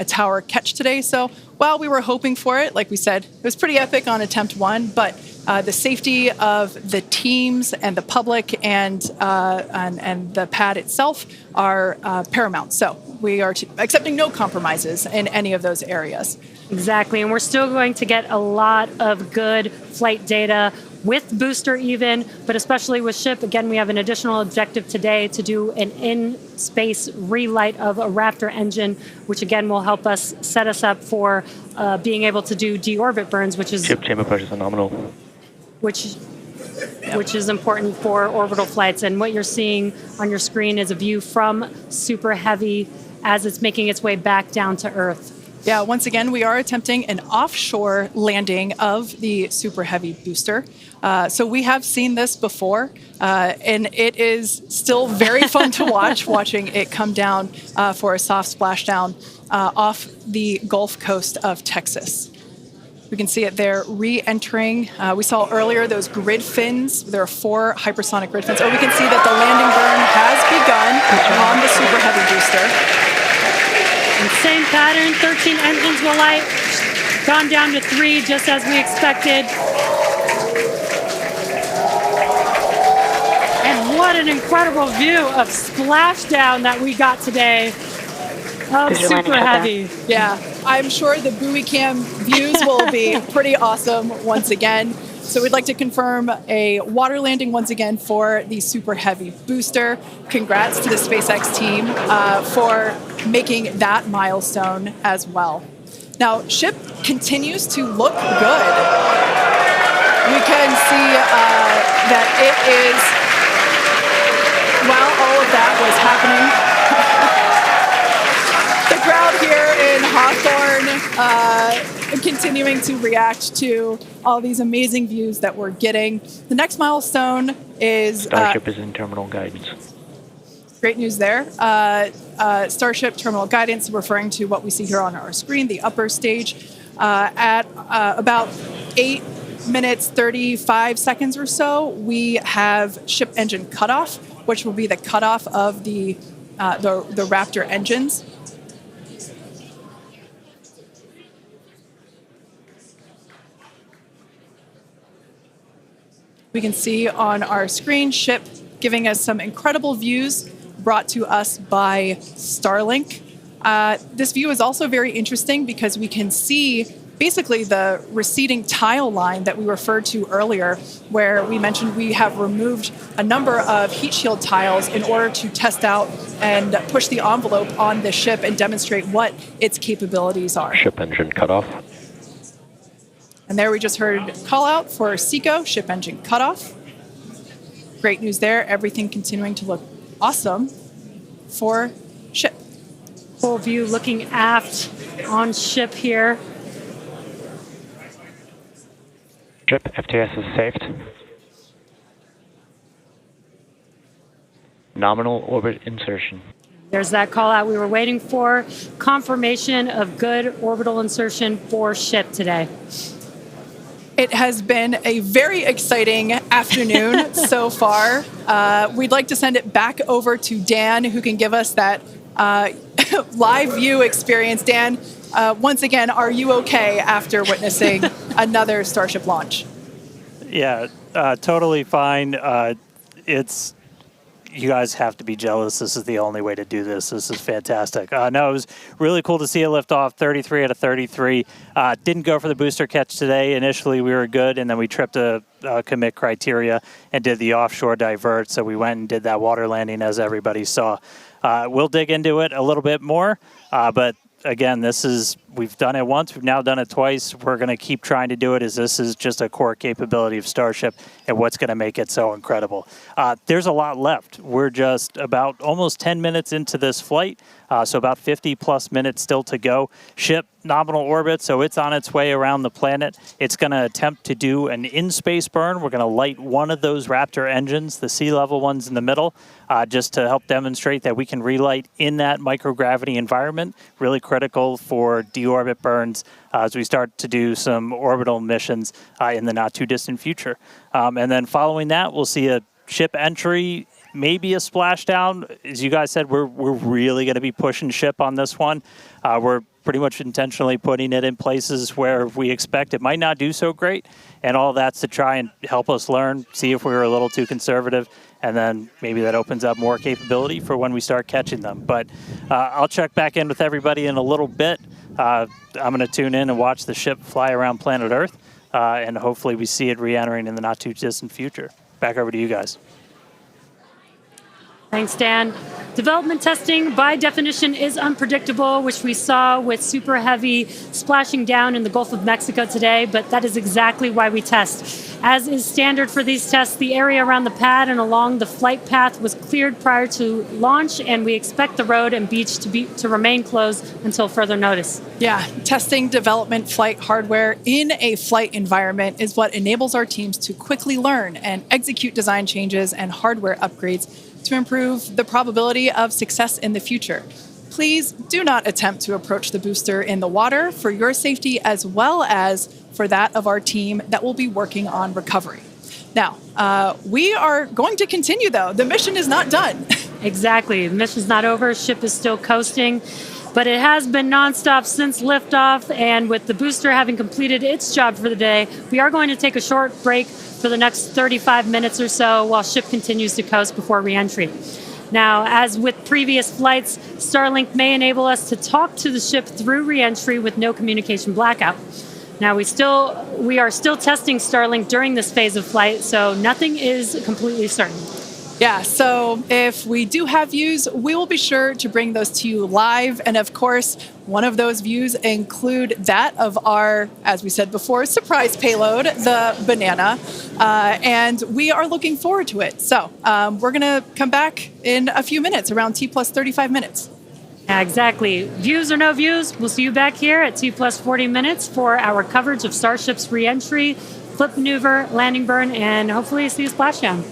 tower catch today. So while we were hoping for it, like we said, it was pretty epic on attempt 1, but the safety of the teams and the public and the pad itself are paramount. So we are accepting no compromises in any of those areas. Exactly, and we're still going to get a lot of good flight data with booster even, but especially with ship. Again, we have an additional objective today to do an in-space relight of a Raptor engine, which again will help us set us up for being able to do deorbit burns, which is Ship chamber pressures are nominal. which is important for orbital flights. And what you're seeing on your screen is a view from Super Heavy as it's making its way back down to Earth. Yeah, once again, we are attempting an offshore landing of the Super Heavy booster. So we have seen this before, and it is still very fun to watching it come down for a soft splashdown off the Gulf Coast of Texas. We can see it there re-entering. We saw earlier those grid fins. There are 4 hypersonic grid fins. Or we can see that the landing burn has begun on the Super Heavy booster. And same pattern, 13 engines will light, gone down to 3 just as we expected. And what an incredible view of splashdown that we got today of Super Heavy. Yeah, I'm sure the buoy cam views will be pretty awesome once again. So we'd like to confirm a water landing once again for the Super Heavy booster. Congrats to the SpaceX team for making that milestone as well. Now, ship continues to look good. We can see that it is, while all of that was happening, the crowd here in Hawthorne continuing to react to all these amazing views that we're getting. The next milestone is... Starship is in terminal guidance. Great news there. Starship terminal guidance, referring to what we see here on our screen, the upper stage, at about 8 minutes, 35 seconds or so, we have ship engine cutoff, which will be the cutoff of the Raptor engines. We can see on our screen ship giving us some incredible views brought to us by Starlink. This view is also very interesting because we can see basically the receding tile line that we referred to earlier, where we mentioned we have removed a number of heat shield tiles in order to test out and push the envelope on the ship and demonstrate what its capabilities are. Ship engine cutoff. And there we just heard call out for SECO, ship engine cutoff. Great news there. Everything continuing to look awesome for ship. Full view looking aft on ship here. Ship, FTS is saved. Nominal orbit insertion. There's that call out we were waiting for. Confirmation of good orbital insertion for ship today. It has been a very exciting afternoon so far. We'd like to send it back over to Dan, who can give us that live view experience. Dan, once again, are you okay after witnessing another Starship launch? Yeah, totally fine. You guys have to be jealous. This is the only way to do this. This is fantastic. No, it was really cool to see it lift off 33 out of 33. Didn't go for the booster catch today. Initially, we were good, and then we tripped a commit criteria and did the offshore divert. So we went and did that water landing, as everybody saw. We'll dig into it a little bit more, but again, we've done it once, we've now done it twice. We're going to keep trying to do it, as this is just a core capability of Starship and what's going to make it so incredible. There's a lot left. We're just about almost 10 minutes into this flight, so about 50 plus minutes still to go. Ship nominal orbit, so it's on its way around the planet. It's going to attempt to do an in-space burn. We're going to light one of those Raptor engines, the sea-level ones in the middle, just to help demonstrate that we can relight in that microgravity environment. Really critical for deorbit burns as we start to do some orbital missions in the not-too-distant future. And then following that, we'll see a ship entry maybe a splashdown. As you guys said, we're really going to be pushing ship on this one. We're pretty much intentionally putting it in places where we expect it might not do so great, and all that's to try and help us learn, see if we were a little too conservative, and then maybe that opens up more capability for when we start catching them. But I'll check back in with everybody in a little bit. I'm going to tune in and watch the ship fly around planet Earth, and hopefully we see it re-entering in the not-too-distant future. Back over to you guys. Thanks, Dan. Development testing, by definition, is unpredictable, which we saw with super heavy splashing down in the Gulf of Mexico today, but that is exactly why we test. As is standard for these tests, the area around the pad and along the flight path was cleared prior to launch, and we expect the road and beach to remain closed until further notice. Yeah, testing development flight hardware in a flight environment is what enables our teams to quickly learn and execute design changes and hardware upgrades to improve the probability of success in the future. Please do not attempt to approach the booster in the water for your safety as well as for that of our team that will be working on recovery. Now, we are going to continue though. The mission is not done. Exactly. The mission's not over. Ship is still coasting, but it has been nonstop since liftoff, and with the booster having completed its job for the day, we are going to take a short break for the next 35 minutes or so while ship continues to coast before re-entry. Now, as with previous flights, Starlink may enable us to talk to the ship through re-entry with no communication blackout. Now, we are still testing Starlink during this phase of flight, so nothing is completely certain. Yeah, so if we do have views, we will be sure to bring those to you live. And of course, one of those views include that of our, as we said before, surprise payload, the Banana. And we are looking forward to it. So we're going to come back in a few minutes, around T plus 35 minutes. Yeah, exactly. Views or no views, we'll see you back here at T plus 40 minutes for our coverage of Starship's re-entry, flip maneuver, landing burn, and hopefully see a splashdown.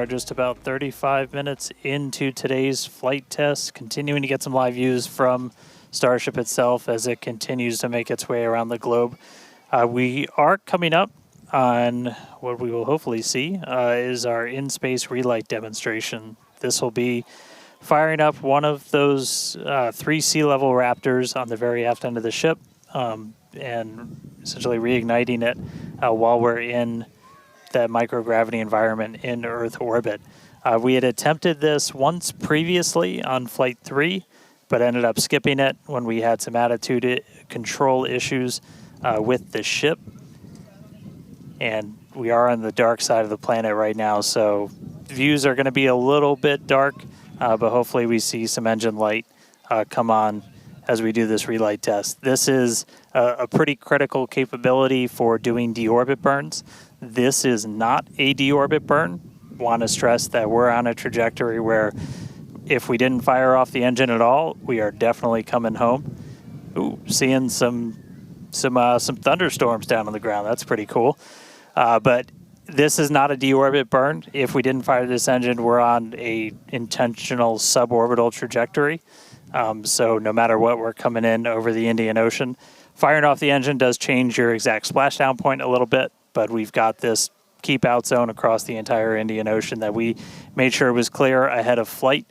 just about 35 minutes into today's flight test, continuing to get some live views from Starship itself as it continues to make its way around the globe. We are coming up on what we will hopefully see is our in-space relight demonstration. This will be firing up one of those 3 sea level Raptors on the very aft end of the ship and essentially reigniting it while we're in that microgravity environment in Earth orbit. We had attempted this once previously on Flight 3, but ended up skipping it when we had some attitude control issues with the ship. And we are on the dark side of the planet right now, so views are going to be a little bit dark, but hopefully we see some engine light come on as we do this relight test. This is a pretty critical capability for doing deorbit burns. This is not a deorbit burn. Want to stress that we're on a trajectory where if we didn't fire off the engine at all, we are definitely coming home. Ooh, seeing some thunderstorms down on the ground. That's pretty cool. But this is not a deorbit burn. If we didn't fire this engine, we're on a intentional suborbital trajectory. So no matter what, we're coming in over the Indian Ocean. Firing off the engine does change your exact splashdown point a little bit, but we've got this keep out zone across the entire Indian Ocean that we made sure was clear ahead of flight,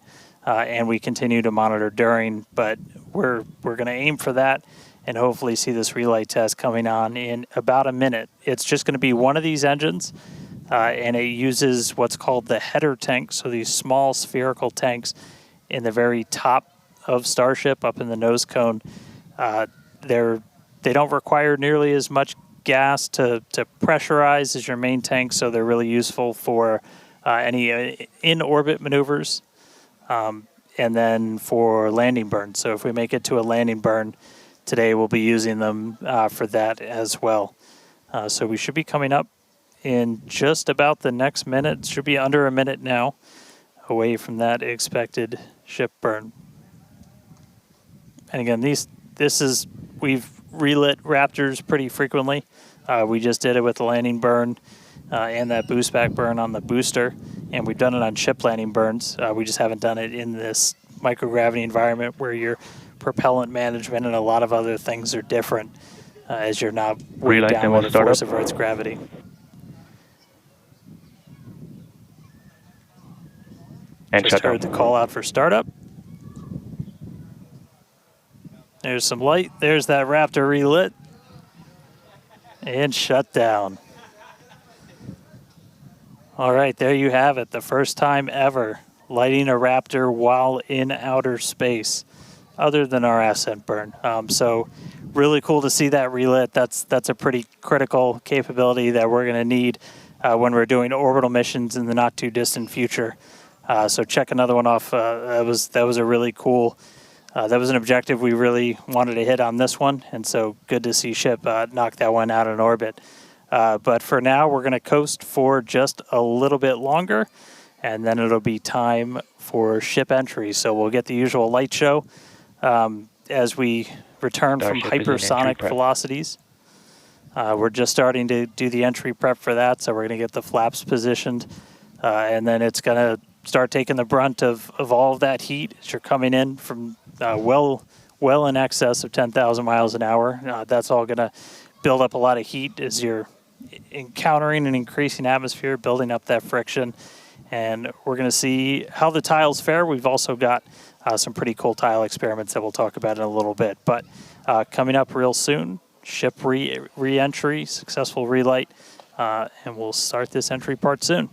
and we continue to monitor during. But we're going to aim for that and hopefully see this relight test coming on in about a minute. It's just going to be one of these engines, and it uses what's called the header tank, so these small spherical tanks in the very top of Starship up in the nose cone. They don't require nearly as much gas to pressurize as your main tank, so they're really useful for any in-orbit maneuvers and then for landing burns. So if we make it to a landing burn, today we'll be using them for that as well. So we should be coming up in just about the next minute. It should be under a minute now away from that expected ship burn. And again, we've relit Raptors pretty frequently. We just did it with the landing burn and that boostback burn on the booster, and we've done it on ship landing burns. We just haven't done it in this microgravity environment where your propellant management and a lot of other things are different as you're not weighed down by the force of Earth's gravity. And just heard the call out for startup. There's some light. There's that Raptor relit. And shut down. All right, there you have it. The first time ever lighting a Raptor while in outer space, other than our ascent burn. So really cool to see that relit. That's a pretty critical capability that we're going to need when we're doing orbital missions in the not too distant future. So check another one off. That was a really cool. That was an objective we really wanted to hit on this one, and so good to see ship knock that one out in orbit. But for now, we're going to coast for just a little bit longer, and then it'll be time for ship entry. So we'll get the usual light show as we return from hypersonic velocities. We're just starting to do the entry prep for that, so we're going to get the flaps positioned, and then it's going to start taking the brunt of all of that heat as you're coming in from well in excess of 10,000 miles an hour. That's all going to build up a lot of heat as you're encountering an increasing atmosphere, building up that friction. And we're going to see how the tiles fare. We've also got some pretty cool tile experiments that we'll talk about in a little bit. But coming up real soon, ship re-entry, successful relight, and we'll start this entry part soon.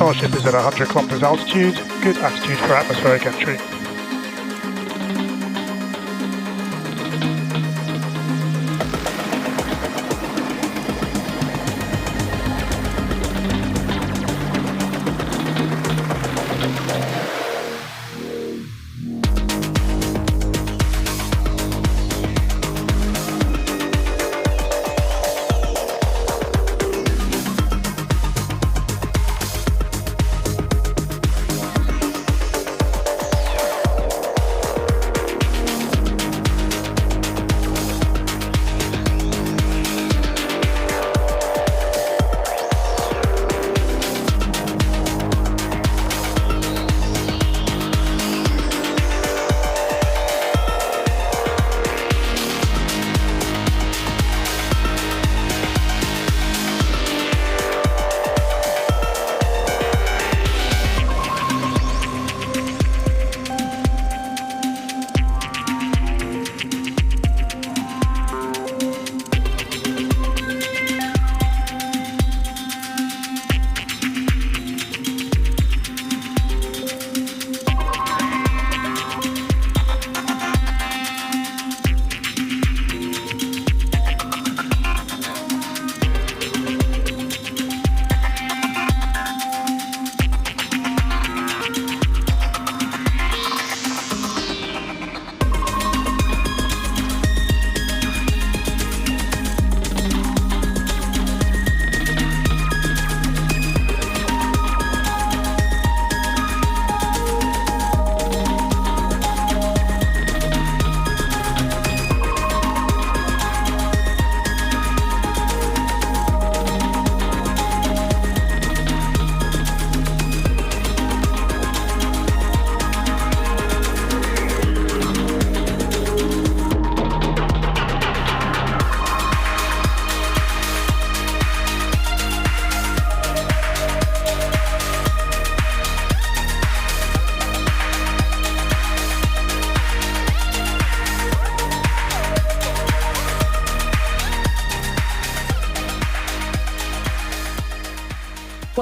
Starship is at 100 kilometers altitude, good attitude for atmospheric entry.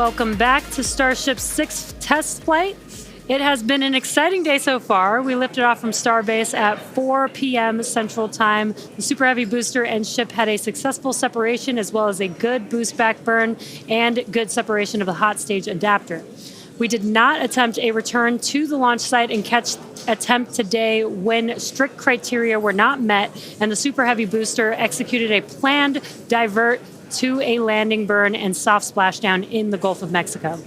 Welcome back to Starship's 6th test flight. It has been an exciting day so far. We lifted off from Starbase at 4 p.m. Central Time. The Super Heavy booster and ship had a successful separation as well as a good boostback burn and good separation of the hot stage adapter. We did not attempt a return to the launch site and catch attempt today when strict criteria were not met, and the Super Heavy booster executed a planned divert to a landing burn and soft splashdown in the Gulf of Mexico.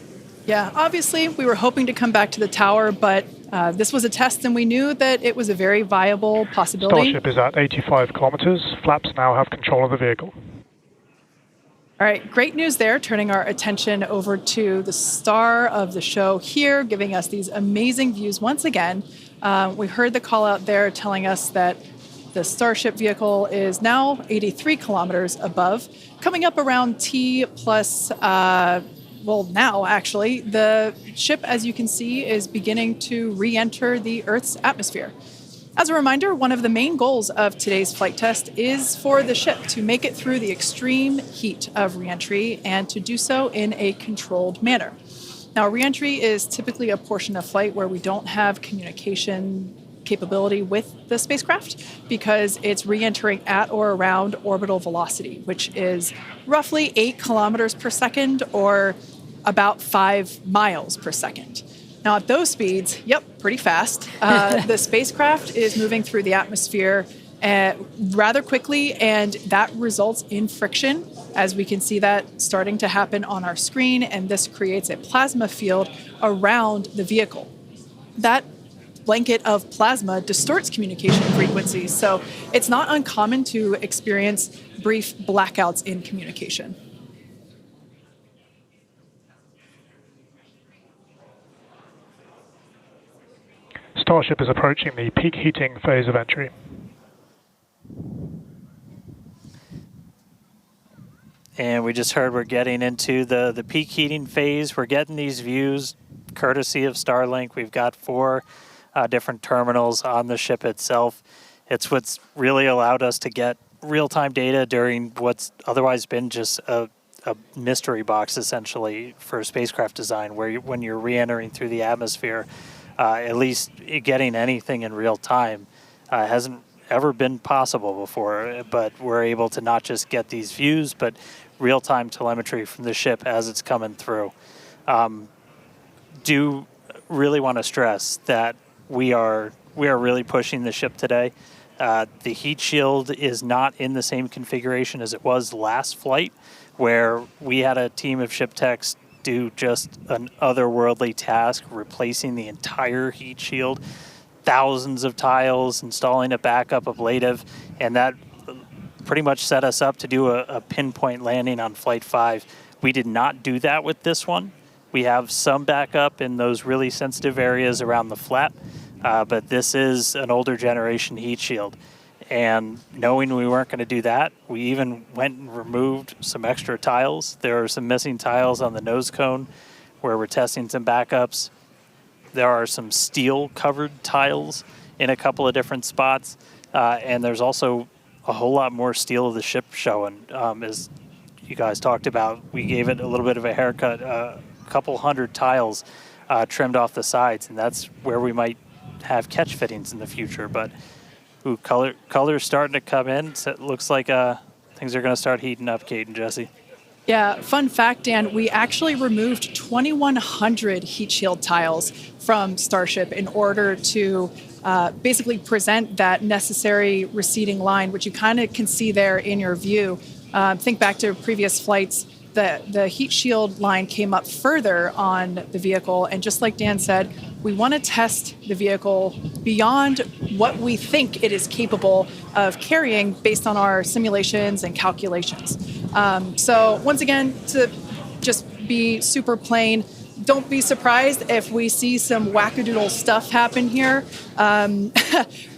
Yeah, obviously we were hoping to come back to the tower, but This was a test, and we knew that it was a very viable possibility. Starship is at 85 kilometers. Flaps now have control of the vehicle. All right, great news there, turning our attention over to the star of the show here, giving us these amazing views once again. We heard the call out there telling us that the Starship vehicle is now 83 kilometers above, coming up around T plus, now actually, the ship, as you can see, is beginning to re-enter the Earth's atmosphere. As a reminder, one of the main goals of today's flight test is for the ship to make it through the extreme heat of re-entry and to do so in a controlled manner. Now, re-entry is typically a portion of flight where we don't have communication capability with the spacecraft because it's re-entering at or around orbital velocity, which is roughly 8 kilometers per second or about 5 miles per second. Now, at those speeds, pretty fast. The spacecraft is moving through the atmosphere rather quickly, and that results in friction, as we can see that starting to happen on our screen, and this creates a plasma field around the vehicle. That blanket of plasma distorts communication frequencies, so it's not uncommon to experience brief blackouts in communication. Starship is approaching the peak heating phase of entry. And we just heard we're getting into the peak heating phase. We're getting these views courtesy of Starlink. We've got 4 different terminals on the ship itself. It's what's really allowed us to get real-time data during what's otherwise been just a mystery box, essentially, for spacecraft design, where when you're re-entering through the atmosphere, at least getting anything in real time hasn't ever been possible before, but we're able to not just get these views, but real-time telemetry from the ship as it's coming through. Do really want to stress that we are really pushing the ship today. The heat shield is not in the same configuration as it was last flight, where we had a team of ship techs do just an otherworldly task, replacing the entire heat shield, thousands of tiles, installing a backup ablative, and that pretty much set us up to do a pinpoint landing on Flight 5. We did not do that with this one. We have some backup in those really sensitive areas around the flat, but this is an older generation heat shield. And knowing we weren't going to do that, we even went and removed some extra tiles. There are some missing tiles on the nose cone where we're testing some backups. There are some steel-covered tiles in a couple of different spots. And there's also a whole lot more steel of the ship showing. As you guys talked about, we gave it a little bit of a haircut, a couple hundred tiles trimmed off the sides, and that's where we might have catch fittings in the future. But color's starting to come in. So it looks like things are going to start heating up, Kate and Jesse. Yeah, fun fact, Dan, we actually removed 2,100 heat shield tiles from Starship in order to basically present that necessary receding line, which you kind of can see there in your view. Think back to previous flights. The heat shield line came up further on the vehicle, and just like Dan said, we want to test the vehicle beyond what we think it is capable of carrying based on our simulations and calculations. So once again, to just be super plain, don't be surprised if we see some wackadoodle stuff happen here.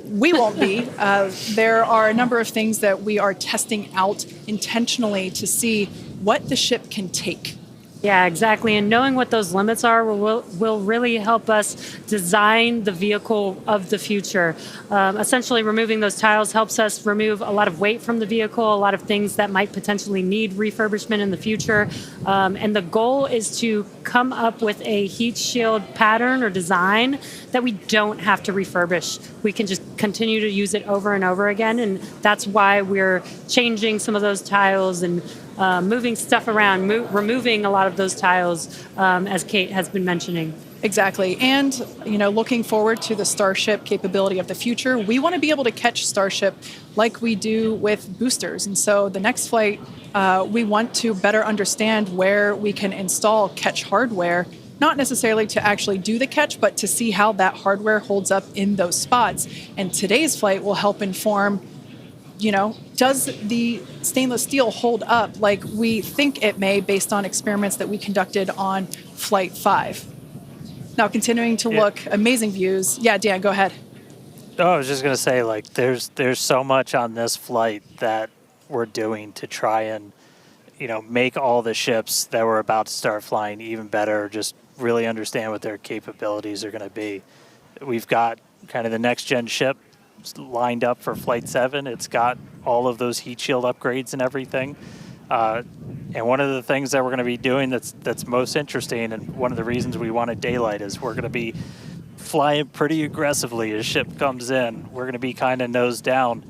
We won't be. There are a number of things that we are testing out intentionally to see what the ship can take. Yeah, exactly. And knowing what those limits are will really help us design the vehicle of the future. Essentially, removing those tiles helps us remove a lot of weight from the vehicle, a lot of things that might potentially need refurbishment in the future. And the goal is to come up with a heat shield pattern or design that we don't have to refurbish. We can just continue to use it over and over again. And that's why we're changing some of those tiles and moving stuff around, removing a lot of those tiles, as Kate has been mentioning. Exactly. And, looking forward to the Starship capability of the future, we want to be able to catch Starship like we do with boosters. And so the next flight, we want to better understand where we can install catch hardware not necessarily to actually do the catch, but to see how that hardware holds up in those spots. And today's flight will help inform, does the stainless steel hold up like we think it may based on experiments that we conducted on Flight 5. Now, continuing to look, amazing views. Yeah, Dan, go ahead. Oh, I was just going to say, like, there's so much on this flight that we're doing to try and, make all the ships that we're about to start flying even better, just really understand what their capabilities are going to be. We've got kind of the next-gen ship lined up for Flight 7. It's got all of those heat shield upgrades and everything. And one of the things that we're going to be doing that's most interesting, and one of the reasons we wanted daylight, is we're going to be flying pretty aggressively as ship comes in. We're going to be kind of nose down,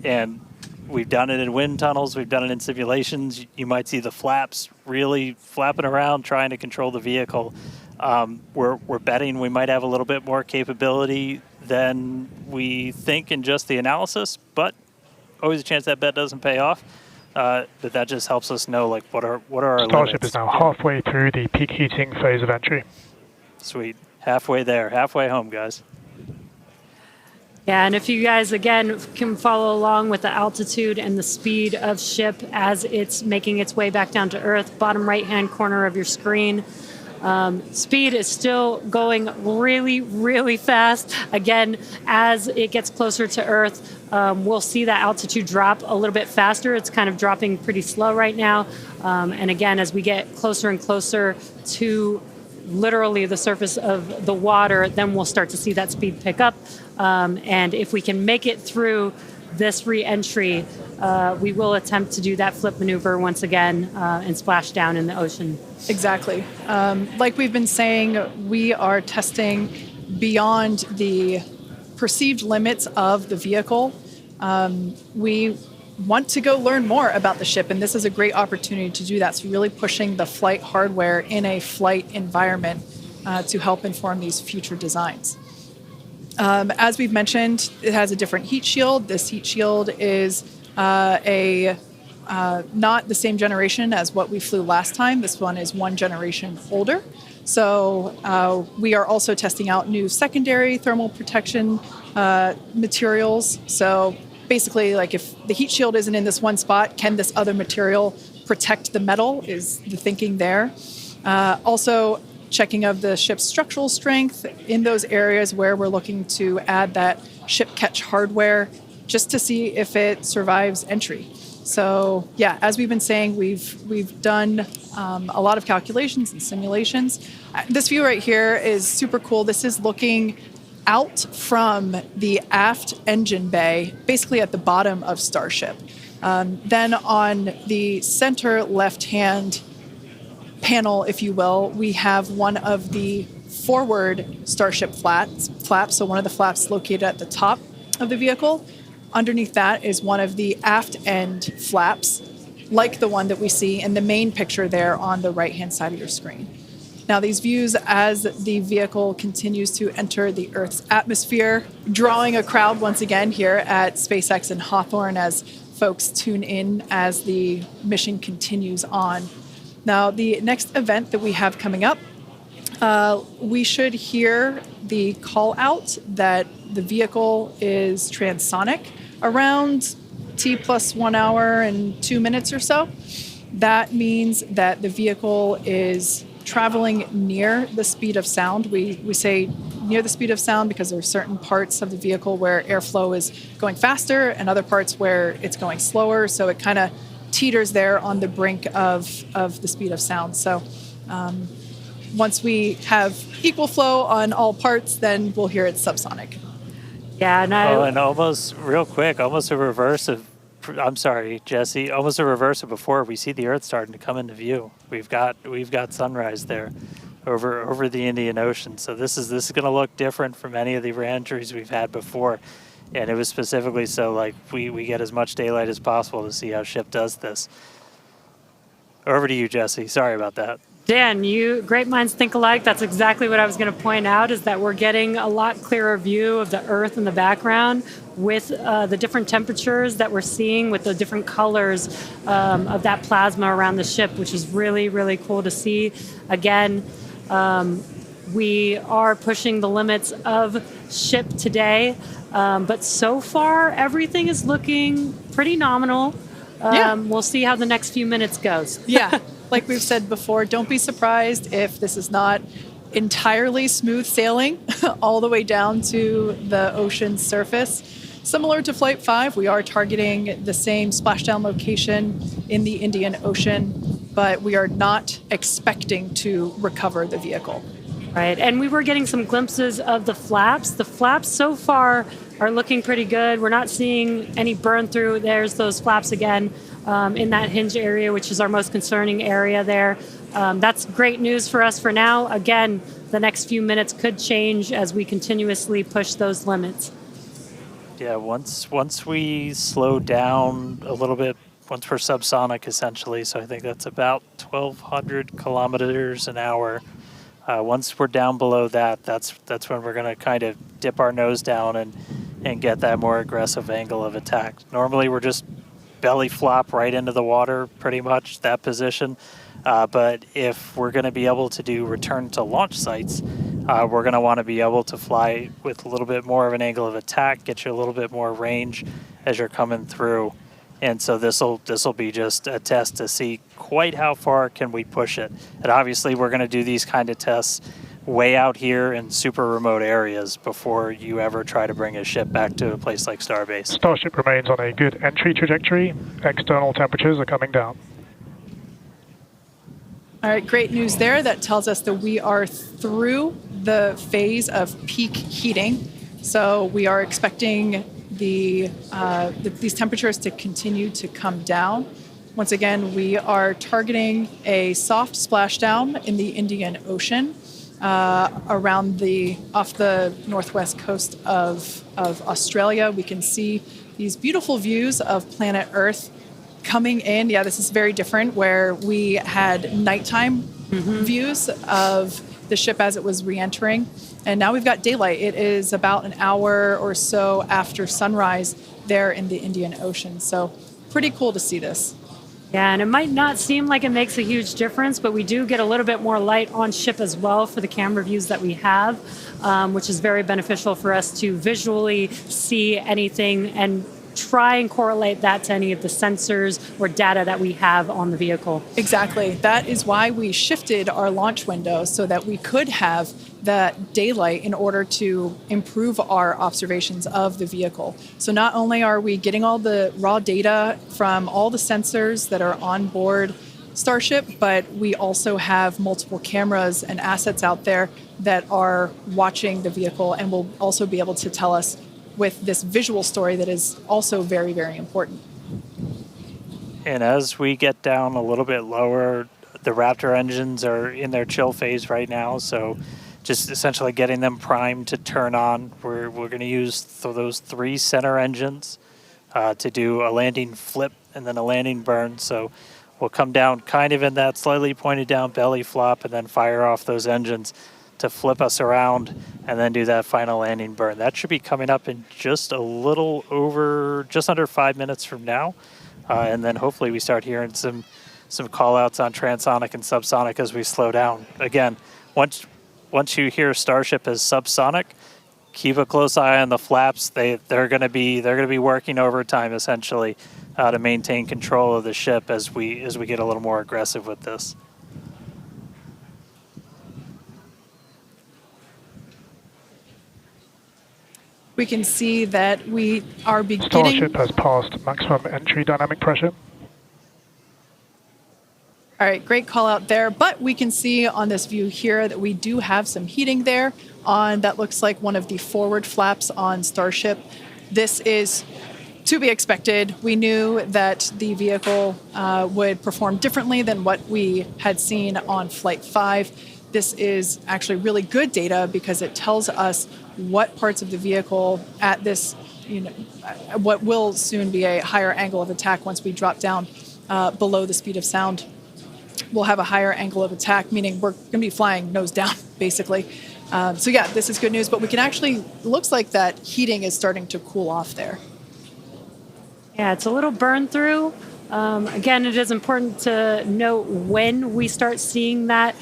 and we've done it in wind tunnels. We've done it in simulations. You might see the flaps really flapping around, trying to control the vehicle. We're betting we might have a little bit more capability than we think in just the analysis, but always a chance that bet doesn't pay off. But that just helps us know, like, what are our Starship limits. is now halfway through the peak heating phase of entry. Sweet. Halfway there. Halfway home, guys. Yeah, and if you guys, again, can follow along with the altitude and the speed of ship as it's making its way back down to Earth, bottom right-hand corner of your screen, speed is still going really, really fast. Again, as it gets closer to Earth, we'll see that altitude drop a little bit faster. It's kind of dropping pretty slow right now. And again, as we get closer and closer to literally the surface of the water, then we'll start to see that speed pick up. And if we can make it through this re-entry, we will attempt to do that flip maneuver once again and splash down in the ocean. Exactly. Like we've been saying, we are testing beyond the perceived limits of the vehicle. We want to go learn more about the ship, and this is a great opportunity to do that. So really pushing the flight hardware in a flight environment to help inform these future designs. As we've mentioned, it has a different heat shield. This heat shield is not the same generation as what we flew last time. This one is one generation older. So we are also testing out new secondary thermal protection materials. So basically, like, if the heat shield isn't in this one spot, can this other material protect the metal is the thinking there. Also, checking of the ship's structural strength in those areas where we're looking to add that ship catch hardware just to see if it survives entry. So yeah, as we've been saying, we've done a lot of calculations and simulations. This view right here is super cool. This is looking out from the aft engine bay, basically at the bottom of Starship. Then on the center left-hand panel, if you will, we have one of the forward Starship flaps, so one of the flaps located at the top of the vehicle. Underneath that is one of the aft end flaps, like the one that we see in the main picture there on the right-hand side of your screen. Now, these views as the vehicle continues to enter the Earth's atmosphere, drawing a crowd once again here at SpaceX and Hawthorne as folks tune in as the mission continues on. Now, the next event that we have coming up, we should hear the call out that the vehicle is transonic around T plus 1 hour and 2 minutes or so. That means that the vehicle is traveling near the speed of sound. We say near the speed of sound because there are certain parts of the vehicle where airflow is going faster and other parts where it's going slower. So it kind of teeters there on the brink of the speed of sound. So once we have equal flow on all parts, then we'll hear it's subsonic. Yeah, and almost real quick, almost a reverse of, I'm sorry, Jesse, almost a reverse of before. We see the Earth starting to come into view. We've got sunrise there over the Indian Ocean. So this is going to look different from any of the re-entries we've had before. And it was specifically so, like, we get as much daylight as possible to see how ship does this. Over to you, Jesse. Sorry about that. Dan, great minds think alike. That's exactly what I was going to point out, is that we're getting a lot clearer view of the Earth in the background with the different temperatures that we're seeing, with the different colors of that plasma around the ship, which is really, really cool to see. Again, We are pushing the limits of ship today, but so far everything is looking pretty nominal. We'll see how the next few minutes goes. Yeah, like we've said before, don't be surprised if this is not entirely smooth sailing all the way down to the ocean's surface. Similar to Flight 5, we are targeting the same splashdown location in the Indian Ocean, but we are not expecting to recover the vehicle. Right, and we were getting some glimpses of the flaps. The flaps so far are looking pretty good. We're not seeing any burn through. There's those flaps again in that hinge area, which is our most concerning area there. That's great news for us for now. Again, the next few minutes could change as we continuously push those limits. Yeah, once we slow down a little bit, once we're subsonic essentially, so I think that's about 1,200 kilometers an hour. Once we're down below that, that's when we're going to kind of dip our nose down and get that more aggressive angle of attack. Normally we're just belly flop right into the water, pretty much, that position. But if we're going to be able to do return to launch sites, we're going to want to be able to fly with a little bit more of an angle of attack, get you a little bit more range as you're coming through. And so this'll be just a test to see quite how far can we push it. And obviously we're going to do these kind of tests way out here in super remote areas before you ever try to bring a ship back to a place like Starbase. Starship remains on a good entry trajectory. External temperatures are coming down. All right, great news there. That tells us that we are through the phase of peak heating. So we are expecting these temperatures to continue to come down. Once again, we are targeting a soft splashdown in the Indian Ocean off the northwest coast of Australia. We can see these beautiful views of planet Earth coming in. Yeah, this is very different, where we had nighttime views of the ship as it was re-entering. And now we've got daylight. It is about an hour or so after sunrise there in the Indian Ocean. So pretty cool to see this. Yeah, and it might not seem like it makes a huge difference, but we do get a little bit more light on ship as well for the camera views that we have, which is very beneficial for us to visually see anything and try and correlate that to any of the sensors or data that we have on the vehicle. Exactly. That is why we shifted our launch window so that we could have that daylight in order to improve our observations of the vehicle. So not only are we getting all the raw data from all the sensors that are on board Starship, but we also have multiple cameras and assets out there that are watching the vehicle and will also be able to tell us with this visual story that is also very, very important. And as we get down a little bit lower, the Raptor engines are in their chill phase right now, so just essentially getting them primed to turn on. We're going to use those 3 center engines to do a landing flip and then a landing burn. So we'll come down kind of in that slightly pointed down belly flop and then fire off those engines to flip us around and then do that final landing burn. That should be coming up in just under 5 minutes from now. And then hopefully we start hearing some call outs on transonic and subsonic as we slow down. Again, once you hear Starship as subsonic, keep a close eye on the flaps. They're going to be working overtime essentially to maintain control of the ship as we get a little more aggressive with this. We can see that we are beginning... Starship has passed maximum entry dynamic pressure. All right, great call out there. But we can see on this view here that we do have some heating there on that looks like one of the forward flaps on Starship. This is to be expected. We knew that the vehicle would perform differently than what we had seen on Flight 5. This is actually really good data because it tells us what parts of the vehicle at this, what will soon be a higher angle of attack once we drop down below the speed of sound. We'll have a higher angle of attack, meaning we're going to be flying nose down, basically. So yeah, this is good news, but we can actually, looks like that heating is starting to cool off there. Yeah, it's a little burn through. Again, it is important to note when we start seeing that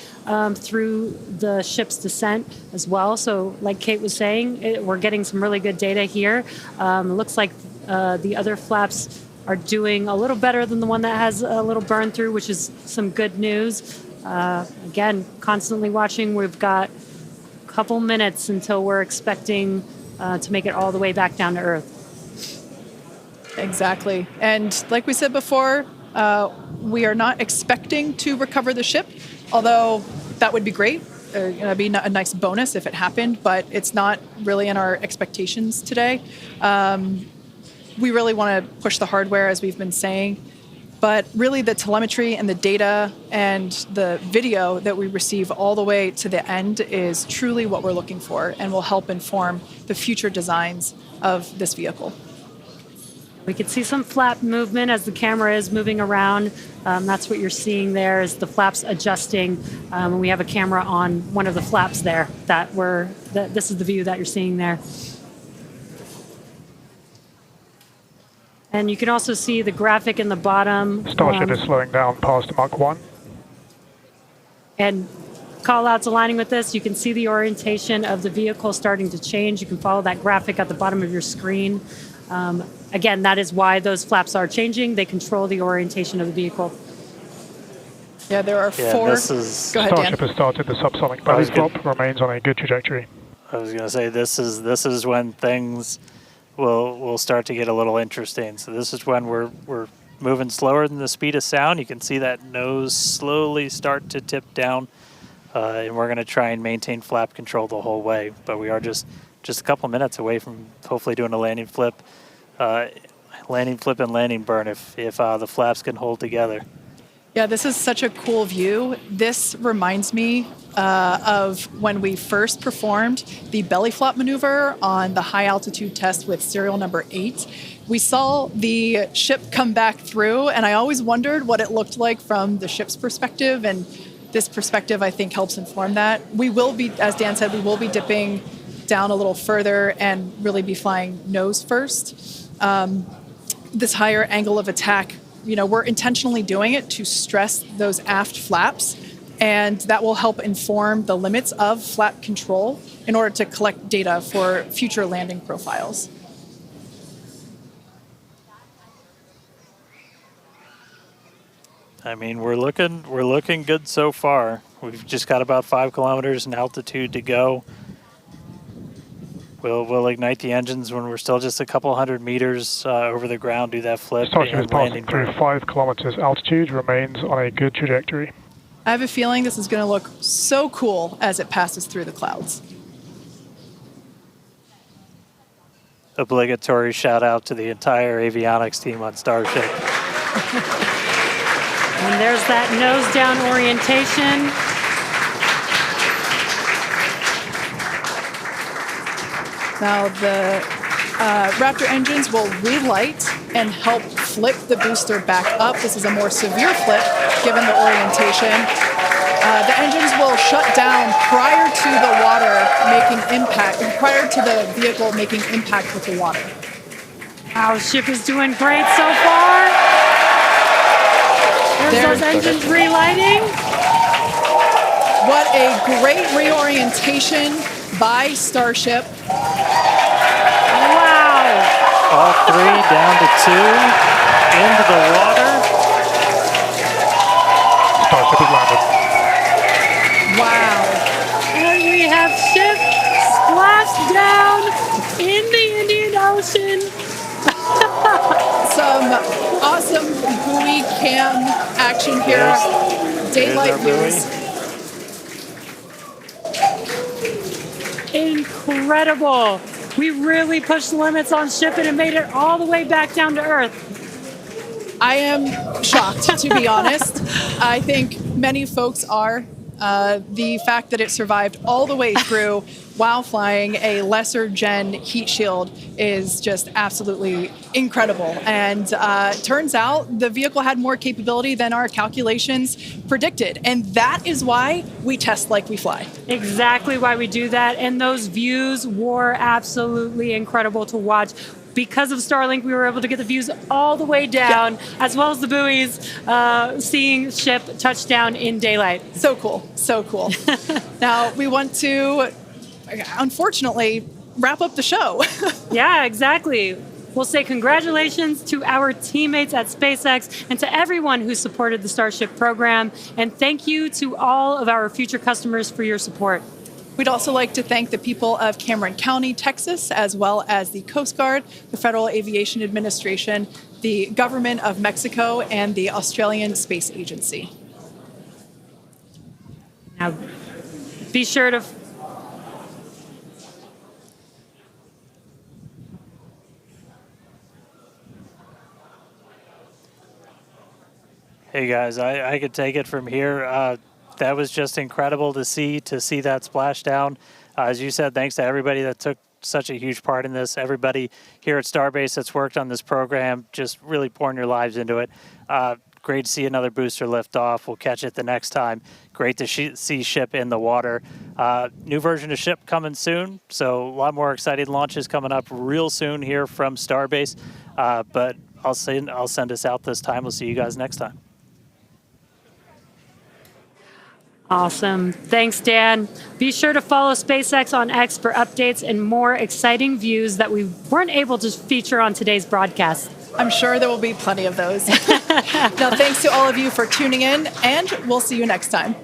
through the ship's descent as well. So like Kate was saying, we're getting some really good data here. It looks like the other flaps are doing a little better than the one that has a little burn through, which is some good news. Again, constantly watching. We've got a couple minutes until we're expecting to make it all the way back down to Earth. Exactly. And like we said before, we are not expecting to recover the ship, although that would be great. It'd be a nice bonus if it happened, but it's not really in our expectations today. We really want to push the hardware, as we've been saying, but really the telemetry and the data and the video that we receive all the way to the end is truly what we're looking for and will help inform the future designs of this vehicle. We can see some flap movement as the camera is moving around. That's what you're seeing there is the flaps adjusting. And we have a camera on one of the flaps there. This is the view that you're seeing there. And you can also see the graphic in the bottom. Starship is slowing down past Mach 1. And call-outs aligning with this. You can see the orientation of the vehicle starting to change. You can follow that graphic at the bottom of your screen. Again, that is why those flaps are changing. They control the orientation of the vehicle. Yeah, there are four. Go ahead, Dan. Starship has started the subsonic belly flop, remains on a good trajectory. I was going to say this is when things will start to get a little interesting. So this is when we're moving slower than the speed of sound. You can see that nose slowly start to tip down, and we're going to try and maintain flap control the whole way. But we are just a couple minutes away from hopefully doing a landing flip and landing burn if the flaps can hold together. Yeah, this is such a cool view. This reminds me of when we first performed the belly flop maneuver on the high altitude test with serial number 8. We saw the ship come back through, and I always wondered what it looked like from the ship's perspective, and this perspective, I think, helps inform that. We will be, as Dan said, we will be dipping down a little further and really be flying nose first. This higher angle of attack, we're intentionally doing it to stress those aft flaps, and that will help inform the limits of flap control in order to collect data for future landing profiles. I mean, we're looking good so far. We've just got about 5 kilometers in altitude to go. We'll ignite the engines when we're still just a couple hundred meters over the ground, do that flip. Starship is passing through 5 kilometers altitude, remains on a good trajectory. I have a feeling this is going to look so cool as it passes through the clouds. Obligatory shout out to the entire avionics team on Starship. And there's that nose down orientation. Now the Raptor engines will relight and help flip the booster back up. This is a more severe flip given the orientation. The engines will shut down prior to the vehicle making impact with the water. Our ship is doing great so far. There's those engines relighting. What a great reorientation by Starship. Wow. All 3 down to 2 into the water. Starship is landed. Wow. And we have ship splashed down in the Indian Ocean. Some awesome buoy cam action here. Daylight views. Incredible. We really pushed the limits on ship and it made it all the way back down to Earth. I am shocked, to be honest. I think many folks are. The fact that it survived all the way through while flying a lesser gen heat shield is just absolutely incredible. And turns out the vehicle had more capability than our calculations predicted. And that is why we test like we fly. Exactly why we do that. And those views were absolutely incredible to watch. because of Starlink, we were able to get the views all the way down, as well as the buoys, seeing ship touchdown in daylight. So cool, so cool. Now, we want to, unfortunately, wrap up the show. Yeah, exactly. We'll say congratulations to our teammates at SpaceX and to everyone who supported the Starship program. And thank you to all of our future customers for your support. We'd also like to thank the people of Cameron County, Texas, as well as the Coast Guard, the Federal Aviation Administration, the Government of Mexico, and the Australian Space Agency. Now, be sure to Hey guys, I could take it from here. That was just incredible to see that splashdown. As you said, thanks to everybody that took such a huge part in this. Everybody here at Starbase that's worked on this program, just really pouring your lives into it. Great to see another booster lift off. We'll catch it the next time. Great to see ship in the water. New version of ship coming soon, so a lot more exciting launches coming up real soon here from Starbase. But I'll send us out this time. We'll see you guys next time. Awesome. Thanks, Dan. Be sure to follow SpaceX on X for updates and more exciting views that we weren't able to feature on today's broadcast. I'm sure there will be plenty of those. Now, thanks to all of you for tuning in, and we'll see you next time.